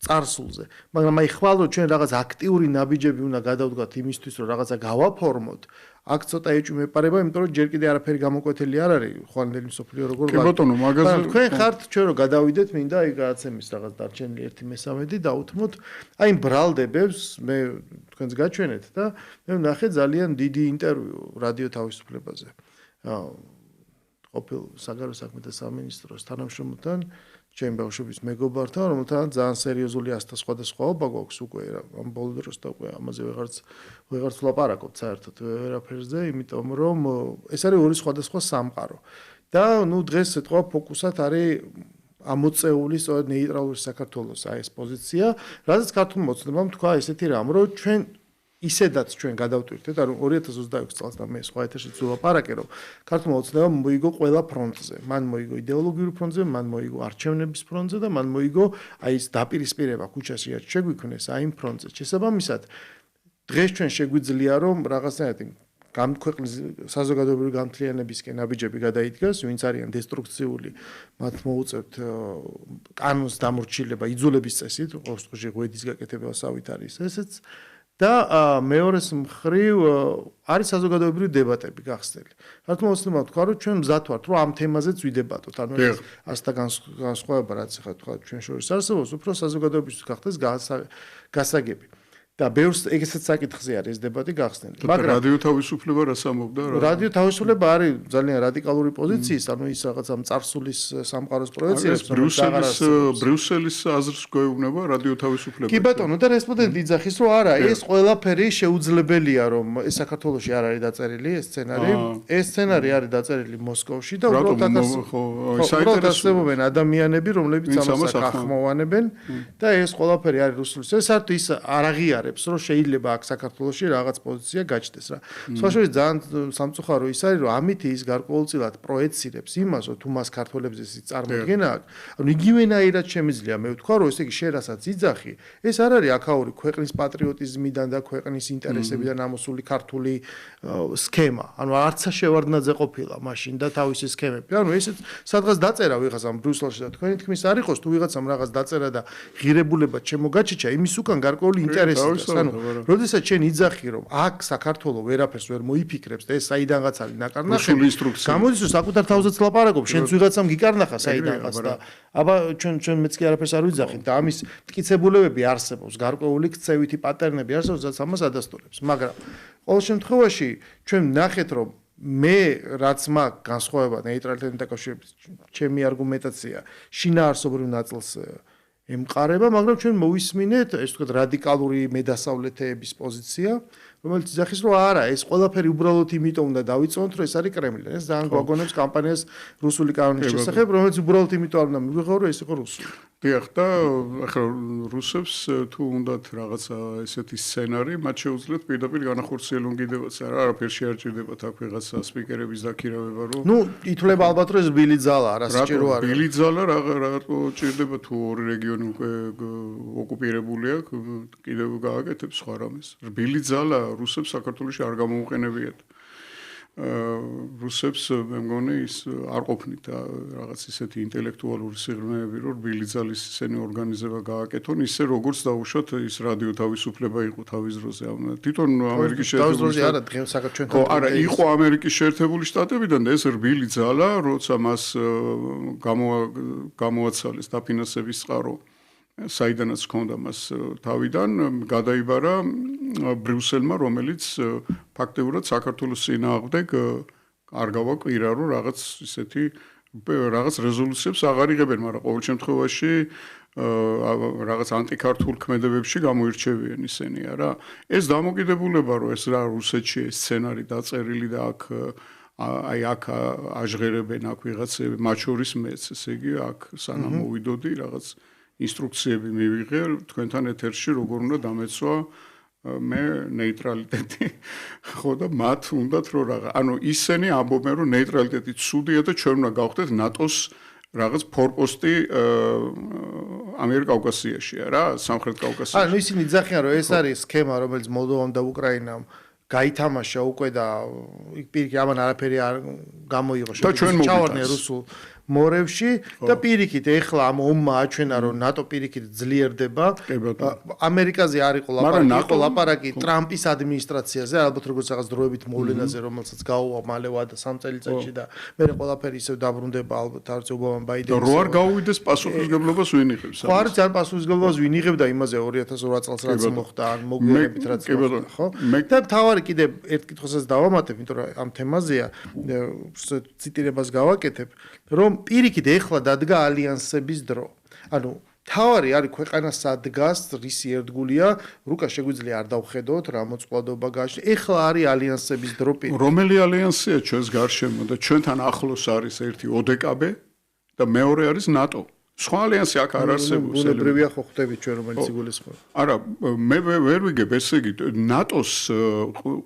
წარსულზე, მაგრამ აი ხვალ ჩვენ რაღაც აქტიური ნაბიჯები უნდა გადავდგათ იმისთვის, რომ რაღაცა გავაფორმოთ. აქ ცოტა ეჭვი მეპარება, იმიტომ რომ ჯერ კიდე არაფერი გამოკვეთილი არ არის, ხვალინდელი მსოფლიო როგორ კი ბატონო, მაგაზე თქვენ ხართ ჩვენ რომ გადავიდეთ, მინდა აი გადაცემის რაღაც დარჩენილი 1/13 დაუთმოთ. აი ბრალდებებს მე თქვენს გაჩვენეთ და მე ვნახე ძალიან დიდი ინტერვიუ რადიო თავისუფლებაზე. ყოფილ საგარეო საქმეთა სამინისტროს თანამშრომელთან ჩემი ბავშვობის მეგობართან, რომელთან ძალიან სერიოზული ასთა სხვადასხვაობა გვაქვს უკვე ამ ბოლო დროს და უკვე ამაზე ვეღარც ვლაპარაკობთ საერთოდ ვერაფერზე, იმიტომ რომ ეს არის ორი სხვადასხვა სამყარო. და ნუ დღეს ეთქვა ფოკუსად არის ამოწეული სწორედ ნეიტრალური საქართველოს აი ეს პოზიცია, რადგან ქართულმა ოცნებამ თქვა ესეთი რამ, რომ ჩვენ ისედაც ჩვენ გადავტვირთეთ, ანუ 2026 წელს და მე სხვა ეთერშიც ვლაპარაკე, რომ ქართულმა ოცნებამ მოიგო ყველა ფრონტზე. მან მოიგო იდეოლოგიური ფრონტზე, მან მოიგო არჩევნების ფრონტზე და მან მოიგო აი ეს დაპირისპირება ქუჩაში რაც შეგვიქმნეს აი იმ ფრონტზე. შესაბამისად, დღეს ჩვენ შეგვიძლია რომ რაღაცნაირად გამოქვეყნეს საზოგადოებრივი გამთლიანებისკენ აბიჯები გადაიდგას, ვინც არიან დესტრუქციული, მათ მოუწევთ კანონს დამორჩილება იძულების წესით, ყოველ შემთხვევაში ღვედის გაკეთებასავით არის ესეც. და მეორეს მხრივ არის საზოგადოებრივი დებატები გახსნილი. ქართულმა ოცნებამ თქვა, რომ ჩვენ მზად ვართ, რომ ამ თემაზეც ვიდებატოთ. ანუ ასთა განსხვავება რაც ახლა თქვა ჩვენ შორის არსებობს, უფრო საზოგადოებისთვის გახდეს გასაგები. და ბევრს ეგესაც საკითხზე არის დებატი გახსნილი. მაგრამ რადიო თავისუფლება რას ამბობდა? რადიო თავისუფლება არის ძალიან რადიკალური პოზიციის, ანუ ის რაღაცა მწარსულის სამყაროს პროექციებს, ბრიუსელის აზრს გვეუბნება რადიო თავისუფლება. კი ბატონო, და რესპონდენტი იძახის, რომ არა, ეს ყველაფერი შეუძლებელია, რომ ეს საქართველოში არ არის დაწერილი ეს სცენარი. ეს სცენარი არის დაწერილი მოსკოვში და უბრალოდ არსებობენ ადამიანები, რომლებიც ამას ახმოვანებენ და ეს ყველაფერი არის რუსულში. ეს საერთოდ ის არ აღიარებს, რომ შეიძლება აქ საქართველოში რაღაც პოზიცია გაჩნდეს რა. სხვა შორის ძალიან სამწუხარო ის არის, რომ ამით ის გარკვეულწილად პროექცირებს იმას, რომ თუ მას ქართველებს ეს წარმოქმნა აქვს, ანუ იგივენაირად შემიძლია მე ვთქვა, რომ ესე იგი შენ რასაც იძახი, ეს არ არის აქაური ქვეყნის პატრიოტიზმიდან და ქვეყნის ინტერესებიდან ამოსული ქართული სქემა. ანუ არცა შევარდნაძე ყოფილა მაშინ და თავისი სქემები. ანუ ესეც სადღაც დაწერა ვიღაცამ ბრიუსელში და თქვენი თქმის არ იყოს, თუ ვიღაცამ რაღაც დაწერა და ღირებულება ჩემოგაჩიჩა, იმის უკან გარკვეული ინტერესი ანუ, როდესაც შენ იძახი, რომ აქ საქართველოს ვერაფერს ვერ მოიფიქრებს და ეს საიდანღაც არის ნაკარნახი, გამოდის რომ საკუთარ თავზეც ლაპარაკობ, შენც ვიღაცამ გიკარნახა საიდანღაც და აბა ჩვენ მეც კი არაფერს არ ვიძახით და ამის მტკიცებულებები არსებობს, გარკვეული ქცევითი პატერნები არსებობს, რაც ამას ადასტურებს. მაგრამ ყოველ შემთხვევაში ჩვენ ვნახეთ, რომ მე რაც მაქვს განსხვავება ნეიტრალიტეტთან დაკავშირებით, ჩემი არგუმენტაცია შინაარსობრივ ნაწილს ემყარება, მაგრამ ჩვენ მოვისმინეთ, ეს თქვა რადიკალური მედასავლეთეების პოზიცია, რომელიც იძახის, რომ არა, ეს ყველაფერი უბრალოდ იმიტომ უნდა დავიწყოთ, რომ ეს არის კრემლიდან. ეს ძალიან გვაგონებს კამპანიას რუსული კანონის შესახებ, რომელიც უბრალოდ იმიტომ არ უნდა მივიღო, რომ ეს იყო რუსული. დიახ, და ახლა რუსებს თუ უნდათ რაღაცა ესეთი სცენარი, მათ შეუძლიათ პირდაპირ განახორციელონ კიდევაც არა, არაფერში არ ჭირდებათ აქ ვიღაცა სპიკერების დაქირავება, რომ ნუ ითვლება ალბათ, რომ ეს ბილი ძალა, რა საჭირო არის. ბილი ძალა რატო ჭირდება თუ ორი რეგიონი უკვე ოკუპირებული აქვს, კიდევ გააკეთებს სხვა რამეს. ბილი ძალა რუსებს საქართველოში არ გამოუყენებიათ. რუსებს მე მგონი ის არ ყოფნით რაღაც ისეთი ინტელექტუალური სიღრმეები, რომ რბილი ძალის ისენი ორგანიზება გააკეთონ, ისე როგორც დაუშვათ ის რადიო თავისუფლება იყო თავის დროზე. თვითონ ამერიკის შეერთებული შტატები არა დღეს საქართველოს არა იყო ამერიკის შეერთებული შტატებიდან და ეს რბილი ძალა, როცა მას გამოაცალეს დაფინანსების წყარო საიდანაც ჰქონდა მას თავიდან, გადაიბარა ბრიუსელმა, რომელიც ფაქტიურად საქართველოს წინააღმდეგ არ გავაკვირა, რომ რაღაც ისეთი რაღაც რეზოლუციებს აღარ იღებენ, მაგრამ ყოველ შემთხვევაში რაღაც ანტიქართულ ქმედებებში გამოირჩევიან ისინი, არა? ეს დამოკიდებულება, რომ ეს რა რუსეთში ეს სცენარი დაწერილი და აქ აი აქ აჟღერებენ აქ ვიღაცები, მათ შორის მეც, ესე იგი აქ სანამ მოვიდოდი, რაღაც ინსტრუქციები მივიღე თქვენთან ეთერში, როგორ უნდა დამეცვა მე ნეიტრალიტეტი. ხო და მათ უნდათ რომ ანუ ისინი ამბობენ რომ ნეიტრალიტეტი ცუდია და ჩვენ უნდა გავხდეთ ნატოს რაღაც ფორპოსტი ამიერკავკასიაშია რა, სამხრეთ კავკასიაში. ანუ ისინი ძახიან რომ ეს არის სქემა, რომელიც მოლდოვამ და უკრაინამ გაითამაშა უკვე და იქ პირიქით ამან არაფერი არ გამოიღო შეგვიძლია ჩავარდნენ რუსულ მორევში და პირიქით ეხლა ამ ომმა აჩვენა რომ ნატო პირიქით ძლიერდება ამერიკაზე არ იყო ლაპარაკი ტრამპის ადმინისტრაციაზე ალბათ როგორც რაღაც დროებით მოვლენაზე რომელსაც გაუვა მალე ვადა 3 წელიწადში და მე ყველაფერი ისევ დაბრუნდება ალბათ არც ობამა ბაიდენი რო არ გაუვიდეს პასუხისმგებლობას ვინ იღებს ხო არის ან პასუხისმგებლობას ვინ იღებდა იმაზე 2008 წელს რაც მოხდა ან მოგვიანებით რაც მოხდა ხო და თავარი კიდე ერთ კითხვასაც დავამატებ იმიტომ რომ ამ თემაზეა ციტირებას გავაკეთებ რომ პირიქით ეხლა დადგა ალიანსების დრო. ანუ თავარი არის ქვეყანას ადგას რისი ერთგულია, რუკა შეგვიძლია არ დავხედოთ რა მოწყვლადობა გააჩნია. ეხლა არის ალიანსების დრო პირიქით. რომელი ალიანსია ჩვენს გარშემო და ჩვენთან ახლოს არის ერთი ODKB და მეორე არის NATO. სხვა ალიანსი აქ არ არსებობს. ბუნებრივია ხო ხვდებით ჩვენ რომელიც იგულისხმება. არა, მე ვერ ვიგებ ესე იგი NATO-ს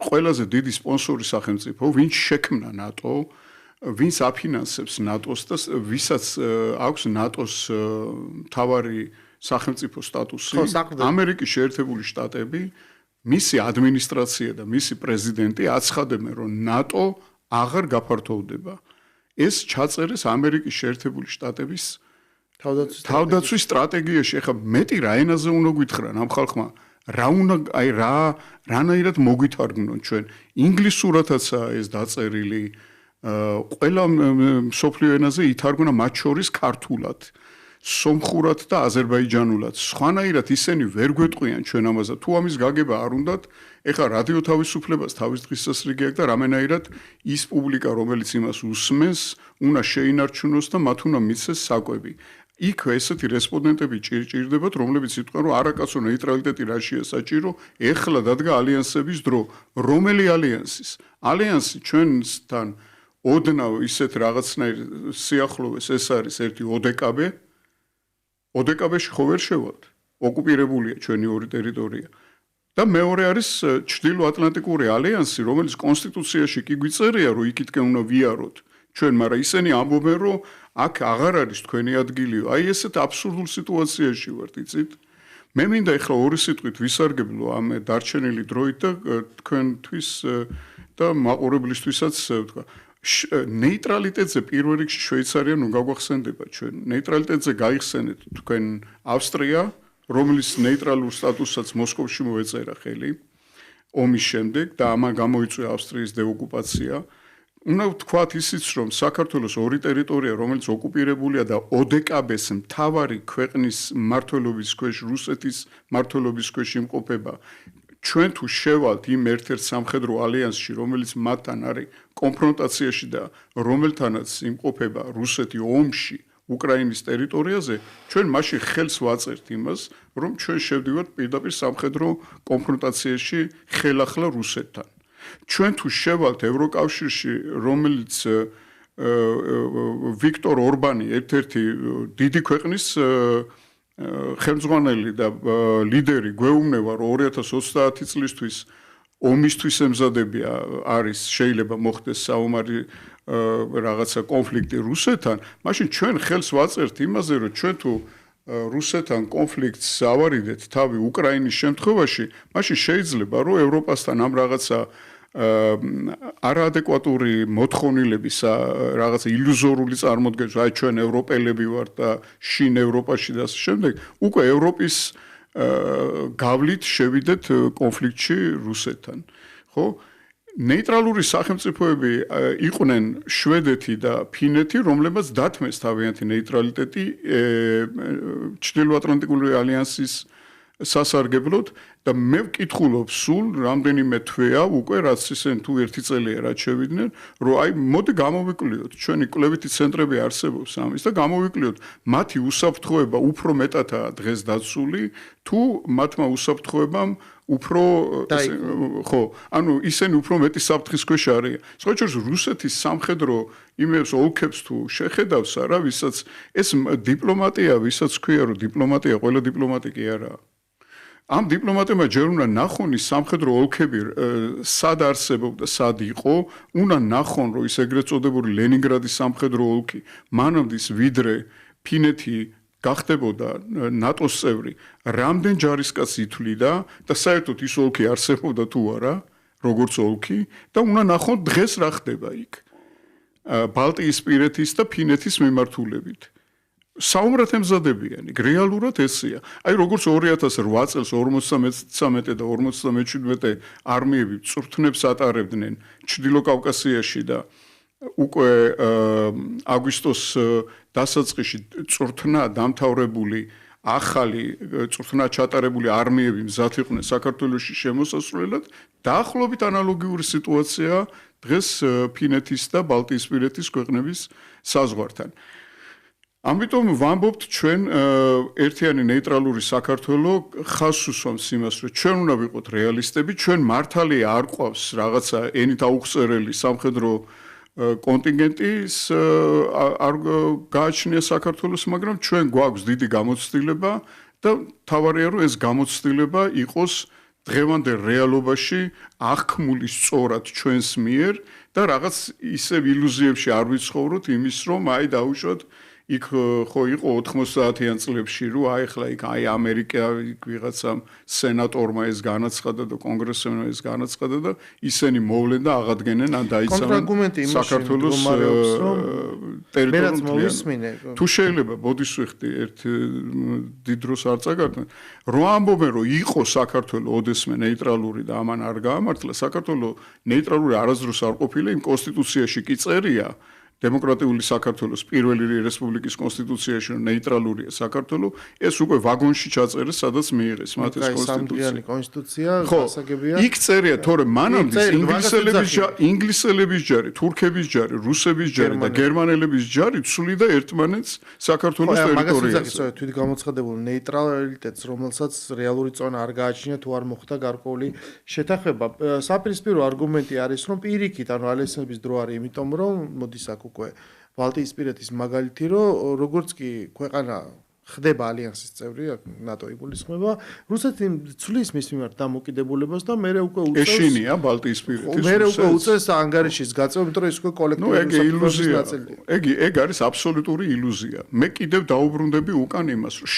ყველაზე დიდი სპონსორი სახელმწიფო, ვინც შექმნა NATO ვინც აფინანსებს ნატოს და ვისაც აქვს ნატოს მთავარი სახელმწიფო სტატუსი ამერიკის შეერთებული შტატები მისი ადმინისტრაცია და მისი პრეზიდენტი აცხადებენ რომ ნატო აღარ გაფართოვდება ეს ჩაწერეს ამერიკის შეერთებული შტატების თავდაცვის სტრატეგიაში ახლა მეტი რა ენაზე უნდა გითხრან ამ ხალხმა რა უნდა აი რანაირად მოგვითარგმნონ ჩვენ ინგლისურათაცაა ეს დაწერილი ყველა სოფლიო ენაზე ითარგმნა მათ შორის ქართულად, სომხურად და აზერბაიჯანულად. სხვანაირად ისინი ვერ გვეტყვიან ჩვენ ამაზე. თუ ამის გაგება არ უნდათ, ეხლა რადიო თავისუფლებას თავის დღესასრიგი აქვს და რამენაირად ის პუბლიკა, რომელიც იმას უსმენს, უნდა შეინარჩუნოს და მათ უნდა მიცეს საკვები. იქ ესეთი რესპონდენტები ჭირდებათ, რომლებიც იტყვიან, რომ არაკაცო ნეიტრალიტეტი რაშია საჭირო, ეხლა დადგა ალიანსების დრო. რომელი ალიანსის? ალიანსი ჩვენთან ოდნავ ისეთ რაღაცნაირ სიახლოვეს ეს არის ერთი ODKB. ODKB-ში ხო ვერ შევალთ. ოკუპირებულია ჩვენი ორი ტერიტორია. და მეორე არის ჩრდილო-ატლანტიკური ალიანსი, რომელიც კონსტიტუციაში კი გვიწერია, რომ იქითკენ უნდა ვიაროთ. ჩვენ, მაგრამ ისინი ამბობენ, რომ აქ აღარ არის თქვენი ადგილი. აი ესეთ აბსურდულ სიტუაციაში ვართ, იცით? მე მინდა ეხლა ორი სიტყვით ვისარგებლო ამ დარჩენილი დროით და თქვენთვის და მაყურებლისთვისაც ვთქვა. ნეიტრალიტეტზე პირველ რიგში შვეიცარია ნუ გაგვახსენდება ჩვენ. ნეიტრალიტეტზე გაიხსენეთ თქვენ ავსტრია, რომლის ნეიტრალურ სტატუსსაც მოსკოვში მოეწერა ხელი ომის შემდეგ და ამან გამოიწვია ავსტრიის დეოკუპაცია. უნდა ვთქვათ ისიც, რომ საქართველოს ორი ტერიტორია, რომელიც ოკუპირებულია და ODKB-ს მთავარი ქვეყნის მმართველობის ქვეშ, რუსეთის მმართველობის ქვეშ იმყოფება. ჩვენ თუ შევალთ იმ ერთ-ერთ სამხედრო ალიანსში, რომელიც მათთან არის კონფრონტაციაში და რომელთანაც იმყოფება რუსეთი ომში უკრაინის ტერიტორიაზე, ჩვენ მაშინ ხელს ვაწერთ იმას, რომ ჩვენ შევდივართ პირდაპირ სამხედრო კონფრონტაციაში ხელახლა რუსეთთან. ჩვენ თუ შევალთ ევროკავშირში, რომელიც ვიქტორ ორბანი ერთ-ერთი დიდი ქვეყნის ხელმძღვანელი და ლიდერი გვეუბნება, რომ 2030 წლისთვის ომისთვის ემზადებია არის შეიძლება მოხდეს საომარი რაღაცა კონფლიქტი რუსეთთან, მაშინ ჩვენ ხელს ვაწერთ იმაზე, რომ ჩვენ თუ რუსეთთან კონფლიქტს ავარიდეთ თავი უკრაინის შემთხვევაში, მაშინ შეიძლება რომ ევროპასთან ამ რაღაცა არაადეკვატური მოთხოვნილების რაღაცა ილუზორული წარმოდგენა, აი ჩვენ ევროპელები ვართ და შინ ევროპაში და ასე შემდეგ, უკვე ევროპის გავლით შევიდეთ კონფლიქტში რუსეთთან. ხო? ნეიტრალური სახელმწიფოები იყვნენ შვედეთი და ფინეთი, რომლებიც დათმეს თავიანთი ნეიტრალიტეტი ჩრდილო-ატლანტიკური ალიანსის სასარგებლოდ და მე ვკითხულობ სულ რამდენიმე თვეა უკვე რაც ისენ თუ ერთი წელია რაც შევიდნენ რომ აი მოდი გამოვიკვლიოთ ჩვენი კვლევითი ცენტრები არსებობს ამის და გამოვიკვლიოთ მათი უსაფრთხოება უფრო მეტადაა დღეს დაცული თუ მათმა უსაფრთხოებამ უფრო ხო ანუ ისინი უფრო მეტი საფრთხის ქვეშ არიან სწორედ რუსეთის სამხედრო იმებს ოლქებს თუ შეხედავს არა ვისაც ეს დიპლომატია ვისაც ქვია რომ დიპლომატია ყველა დიპლომატი კი არაა ამ დიპლომატებმა ჯერ უნდა ნახონ ის სამხედრო ოლქები სად არსებობდა სად იყო უნდა ნახონ რომ ის ეგრეთ წოდებული ლენინგრადის სამხედრო ოლქი მანამდე ვიდრე ფინეთი გახდებოდა ნატოს წევრი რამდენ ჯარისკაცს ითვლიდა და საერთოდ ის ოლქი არსებობდა თუ არა როგორც ოლქი და უნდა ნახონ დღეს რა ხდება იქ ბალტიისპირეთის და ფინეთის მიმართულებით საომრად ემზადებიან იქ რეალურად ესეა აი როგორც 2008 წელს 53 და 57 არმიები წვრთნებს ატარებდნენ ჩრდილო კავკასიაში და უკვე აგვისტოს დასაწყისში წვრთნა დამთავრებული ახალი წვრთნა ჩატარებული არმიები მზად იყვნენ საქართველოში შემოსასვლელად დაახლოებით ანალოგიური სიტუაცია დღეს ფინეთის და ბალტიისპირეთის ქვეყნების საზღვართან ამიტომ ვამბობთ ჩვენ ერთიანი ნეიტრალური საქართველო ხაზს უსვამს იმას რომ ჩვენ უნდა ვიყოთ რეალისტები ჩვენ მართალია არ ყავს რაღაცა ენით აუხსერელი სამხედრო კონტინგენტის არ გააჩნია საქართველოს მაგრამ ჩვენ გვაქვს დიდი გამოცდილება და თავარია რომ ეს გამოცდილება იყოს დღევანდელ რეალობაში აღქმული სწორად ჩვენს მიერ და რაღაც ისევ ილუზიებში არ ვიცხოვროთ იმის რომ აი დაუშვათ იქ ხო იყო 90-იან წლებში რომ აი ხლა იქ აი ამერიკა ვიღაცამ სენატორმა ეს განაცხადა და კონგრესმენმა ეს განაცხადა და ისინი მოვლენ და აღადგენენ ან დაიცავენ საქართველოს ტერიტორიას თუ შეიძლება ბოდისვიხდი ერთ დიდ დროს არ წაგარდნენ რომ ამბობენ რომ იყო საქართველოს ოდესმე ნეიტრალური და ამან არ გაამართლა საქართველოს ნეიტრალური არასდროს არ ყოფილა იმ კონსტიტუციაში კი წერია დემოკრატიული საქართველოს პირველი რესპუბლიკის კონსტიტუციაში ნეიტრალურია საქართველო ეს უკვე ვაგონში ჩაწერეს სადაც მიიღეს მათ ეს კონსტიტუცია გასაგებია იქ წერია თორემ მანამდე ინგლისელების ჯარი თურქების ჯარი რუსების ჯარი და გერმანელების ჯარი ცვლიდა ერთმანეთს საქართველოს ტერიტორიაზე თვით გამოცხადებულ ნეიტრალიტეტს რომელსაც რეალური წონა არ გააჩნია თუ არ მოხდა გარკვეული შეთანხმება საპირისპირო არგუმენტი არის რომ პირიქით ანუ ალიანსების დრო არის იმიტომ რომ მოდის უკვე ბალტიისპირეთის მაგალითი რომ როგორც კი ქვეყანა ხდება ალიანსის წევრი ნატო იგულისხმება რუსეთი ცვლის მის მიმართ დამოკიდებულებას და მე უკვე უწევს ეშინია ბალტიისპირეთის მე უკვე უწევს ანგარიშის გაწევა იმიტომ რომ ეს უკვე კოლექტიური ილუზია ეგ არის აბსოლუტური ილუზია მე კიდევ დაუბრუნდები უკან იმას რომ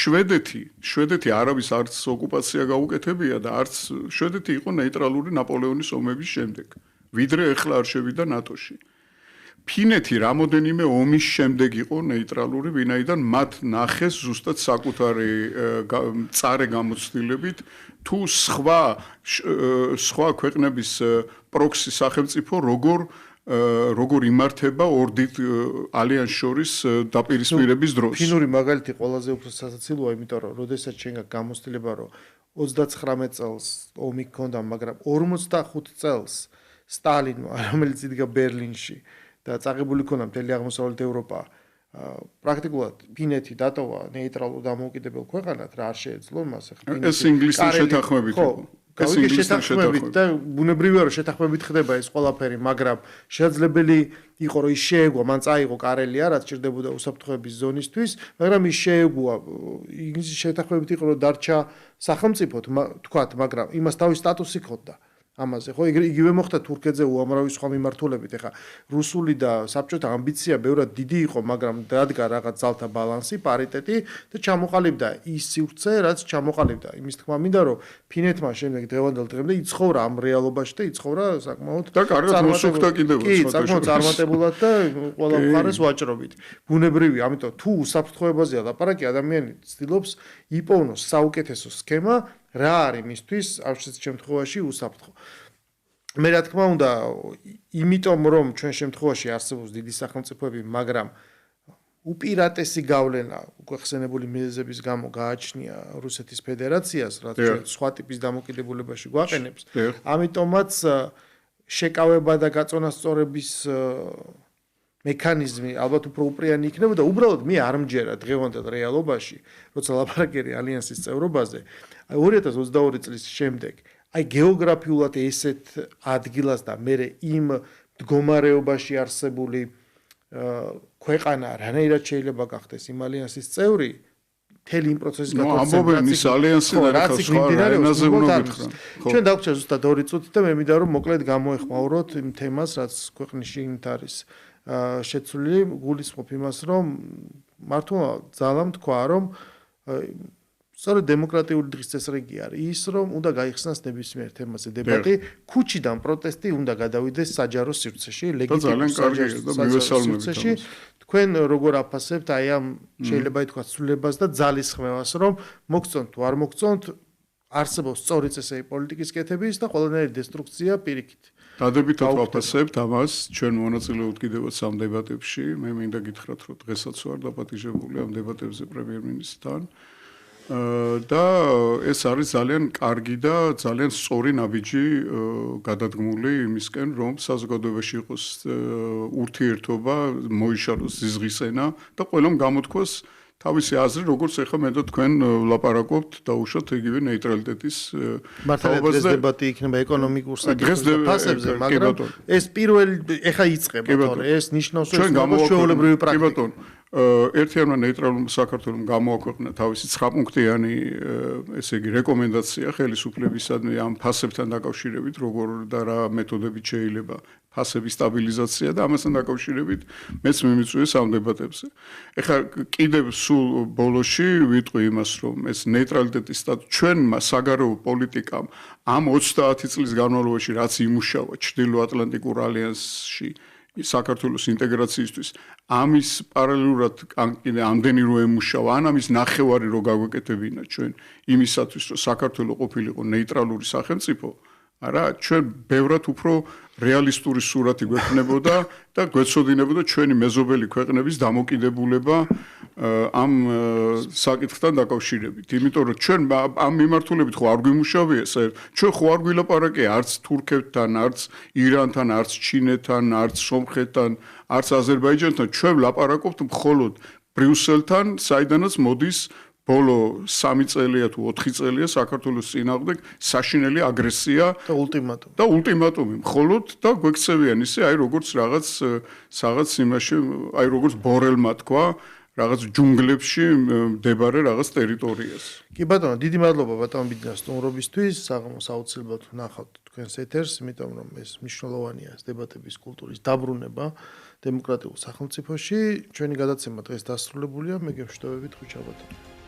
შვედეთი არავის არც ოკუპაცია გაუკეთებია და არც შვედეთი იყო ნეიტრალური ნაპოლეონის ომების შემდეგ ვიდრე ეხლა არ შევიდა ნატოში ფინეთი რამოდენიმე ომის შემდეგ იყო ნეიტრალური, ვინაიდან მათ ნახეს ზუსტად საკუთარი წარე გამოცდილებით თუ სხვა ქვეყნების პროქსი სახელმწიფო როგორ იმართება ორ დიდ ალიანს შორის დაპირისპირების დროს. ფინური მაგალითი ყველაზე უფრო სასაცილოა, იმიტომ რომ როდესაც შენ გაქვს გამოცდილება რომ 39 წელს ომი ჰქონდა, მაგრამ 45 წელს სტალინმა, რომელიც იდგა ბერლინში და წაღებული ქონა მთელი აღმოსავლეთ ევროპა პრაქტიკულად ფინეთი დატოვა ნეიტრალურ დამოუკიდებელ ქვეყანად რა არ შეეძლო მას ახლა ეს ინგლისთან შეთანხმებით იყო ეს ინგლისთან შეთანხმებით და ბუნებრივია რომ შეთანხმებით ხდება ეს ყველაფერი მაგრამ შესაძლებელი იყო რომ ის შეეგვა მან წაიღო კარელია რაც ჭირდებოდა უსაფრთხოების ზონისთვის მაგრამ ის შეეგვა ის შეთანხმებით იყო რომ დარჩა სახელმწიფოდ თქვათ მაგრამ იმას თავის სტატუსი ჰქონდა ამაზე ხო იგივე მოხდა თურქეთზე უამრავი სხვა მიმართულებით ეხა რუსული და საბჭოთა ამბიცია ბევრად დიდი იყო მაგრამ დადგა რაღაც ძალთა ბალანსი პარიტეტი და ჩამოყალიბდა ის სივრცე რაც ჩამოყალიბდა იმის თქმა მინდა რომ ფინეთმა შემდეგ დღევანდელ დღემდე იცხოვრა ამ რეალობაში და იცხოვრა საკმაოდ და კარგად მოსუხდა კიდევ საკმაოდ წარმატებულად და ყველა მხარეს ვაჭრობით ბუნებრივია ამიტომ თუ უსაფრთხოებაზეა ლაპარაკი ადამიანი ცდილობს იპოვნოს საუკეთესო სქემა რა არის მისთვის ამ შემთხვევაში უსაფრთხო მე რა თქმა უნდა იმიტომ რომ ჩვენ შემთხვევაში არსებობს დიდი სახელმწიფოები მაგრამ უპირატესი გავლენა უკვე ხსენებული მიზეზების გამო გააჩნია რუსეთის ფედერაციას, რაც სხვა ტიპის დამოკიდებულებაში გვაყენებს. ამიტომაც შეკავება და გაწონასწორების მექანიზმი ალბათ უფრო უპრიანი იქნება და უბრალოდ მე არ მჯერა დღევანდელ რეალობაში, როცა ლაპარაკია ალიანსის წევრობაზე, 2022 წლის შემდეგ, გეოგრაფიულად ესეთ ადგილას და მე იმ მდგომარეობაში არსებული ქვეყანა რანაირად შეიძლება გახდეს იმ ალიანსის წევრი, მთელი იმ პროცესის ამბობენ ის ალიანსი და სხვა ენაზე უნდა გითხრან. ჩვენ დავჭერთ ზუსტად 2 წუთი და მე მინდა რომ მოკლედ გამოეხმაუროთ იმ თემას, რაც ქვეყნის შიგნით არის შეცვლილი, გულისხმობ იმას, რომ მართლა ძალამ თქვა, რომ სწორედ დემოკრატიული დღის წესრიგი არის ის, რომ უნდა გაიხსნას ნებისმიერ თემაზე დებატი, ქუჩიდან პროტესტი უნდა გადავიდეს საჯარო სივრცეში, ლეგიტიმურ საჯარო სივრცეში. თქვენ როგორ აფასებთ აი ამ შეიძლება ითქვას ცვლილებას და ძალისხმევას, რომ მოგწონთ თუ არ მოგწონთ, არსებობს სწორი წესები პოლიტიკის კეთების და ყველანაირი დესტრუქცია პირიქით. დადებითად ვაფასებთ ამას, ჩვენ მონაწილეობთ კიდევაც ამ დებატებში. მე მინდა გითხრათ, რომ დღესაც ვარ დაპატიჟებული ამ დებატებზე პრემიერ-მინისტრთან. და ეს არის ძალიან კარგი და ძალიან სწორი ნაბიჯი გადადგმული იმისკენ, რომ საზოგადოებაში იყოს ურთიერთობა, მოიშალოს ზიზღისენა და ყველამ გამოთქვას თავისი აზრი, როგორც ახლა მე და თქვენ ვლაპარაკობთ დაუშვათ იგივე ნეიტრალიტეტის მართალია დღეს დებატი იქნება ეკონომიკურ საკითხებზე და ფასებზე, მაგრამ ეს პირველი ახლა იწყება, თორე ეს ნიშნავს, რომ ეს ჩვეულებრივი პრაქტიკა. ერთიანმა ნეიტრალურმა საქართველოს გამოაქვეყნა თავისი 9 პუნქტიანი ესე იგი რეკომენდაცია ხელისუფლებისადმი ამ ფასებთან დაკავშირებით, როგორ და რა მეთოდებით შეიძლება ფასების სტაბილიზაცია და ამასთან დაკავშირებით მეც მიმიწვიეს ამ დებატებზე. ეხლა კიდევ სულ ბოლოში ვიტყვი იმას, რომ ეს ნეიტრალიტეტის სტატუსი ჩვენმა საგარეო პოლიტიკამ ამ 30 წლის განმავლობაში რაც იმუშავა ჩრდილოატლანტიკურ ალიანსში საქართველოს ინტეგრაციისთვის ამის პარალელურად კიდე ამდენი რო ემუშავა, ან ამის ნახევარი რო გაგვეკეთებინა ჩვენ იმისათვის, რომ საქართველოს ყოფილიყო ნეიტრალური სახელმწიფო, არა, ჩვენ ბევრად უფრო რეალისტური სურათი გვექნებოდა და გვეცოდინებოდა ჩვენი მეზობელი ქვეყნების დამოკიდებულება ამ საკითხთან დაკავშირებით. იმიტომ რომ ჩვენ ამ მიმართულებით ხო არ გვიმუშავია, ჩვენ ხო არ გვილაპარაკია არც თურქებთან, არც ირანთან, არც ჩინეთთან, არც სომხეთთან, არც აზერბაიჯანთან, ჩვენ ვლაპარაკობთ მხოლოდ ბრიუსელთან, საიდანაც მოდის ბოლო 3 წელია თუ 4 წელია საქართველოს წინააღმდეგ საშინელი აგრესია და ულტიმატუმი მხოლოდ და გვექცევიან ისე აი როგორც რაღაც იმაში აი როგორც ბორელმა თქვა რაღაც ჯუნგლებში მდებარე რაღაც ტერიტორიას. კი ბატონო, დიდი მადლობა ბატონ ბიძინას სტუმრობისთვის. საღამოს აუცილებლად ვნახავთ თქვენს ეთერს, იმიტომ რომ ეს მნიშვნელოვანია დებატების კულტურის დაბრუნება დემოკრატიულ სახელმწიფოში. ჩვენი გადაცემა დღეს დასრულებულია. მე გევშვიდობებით ხუჩა ბატონო.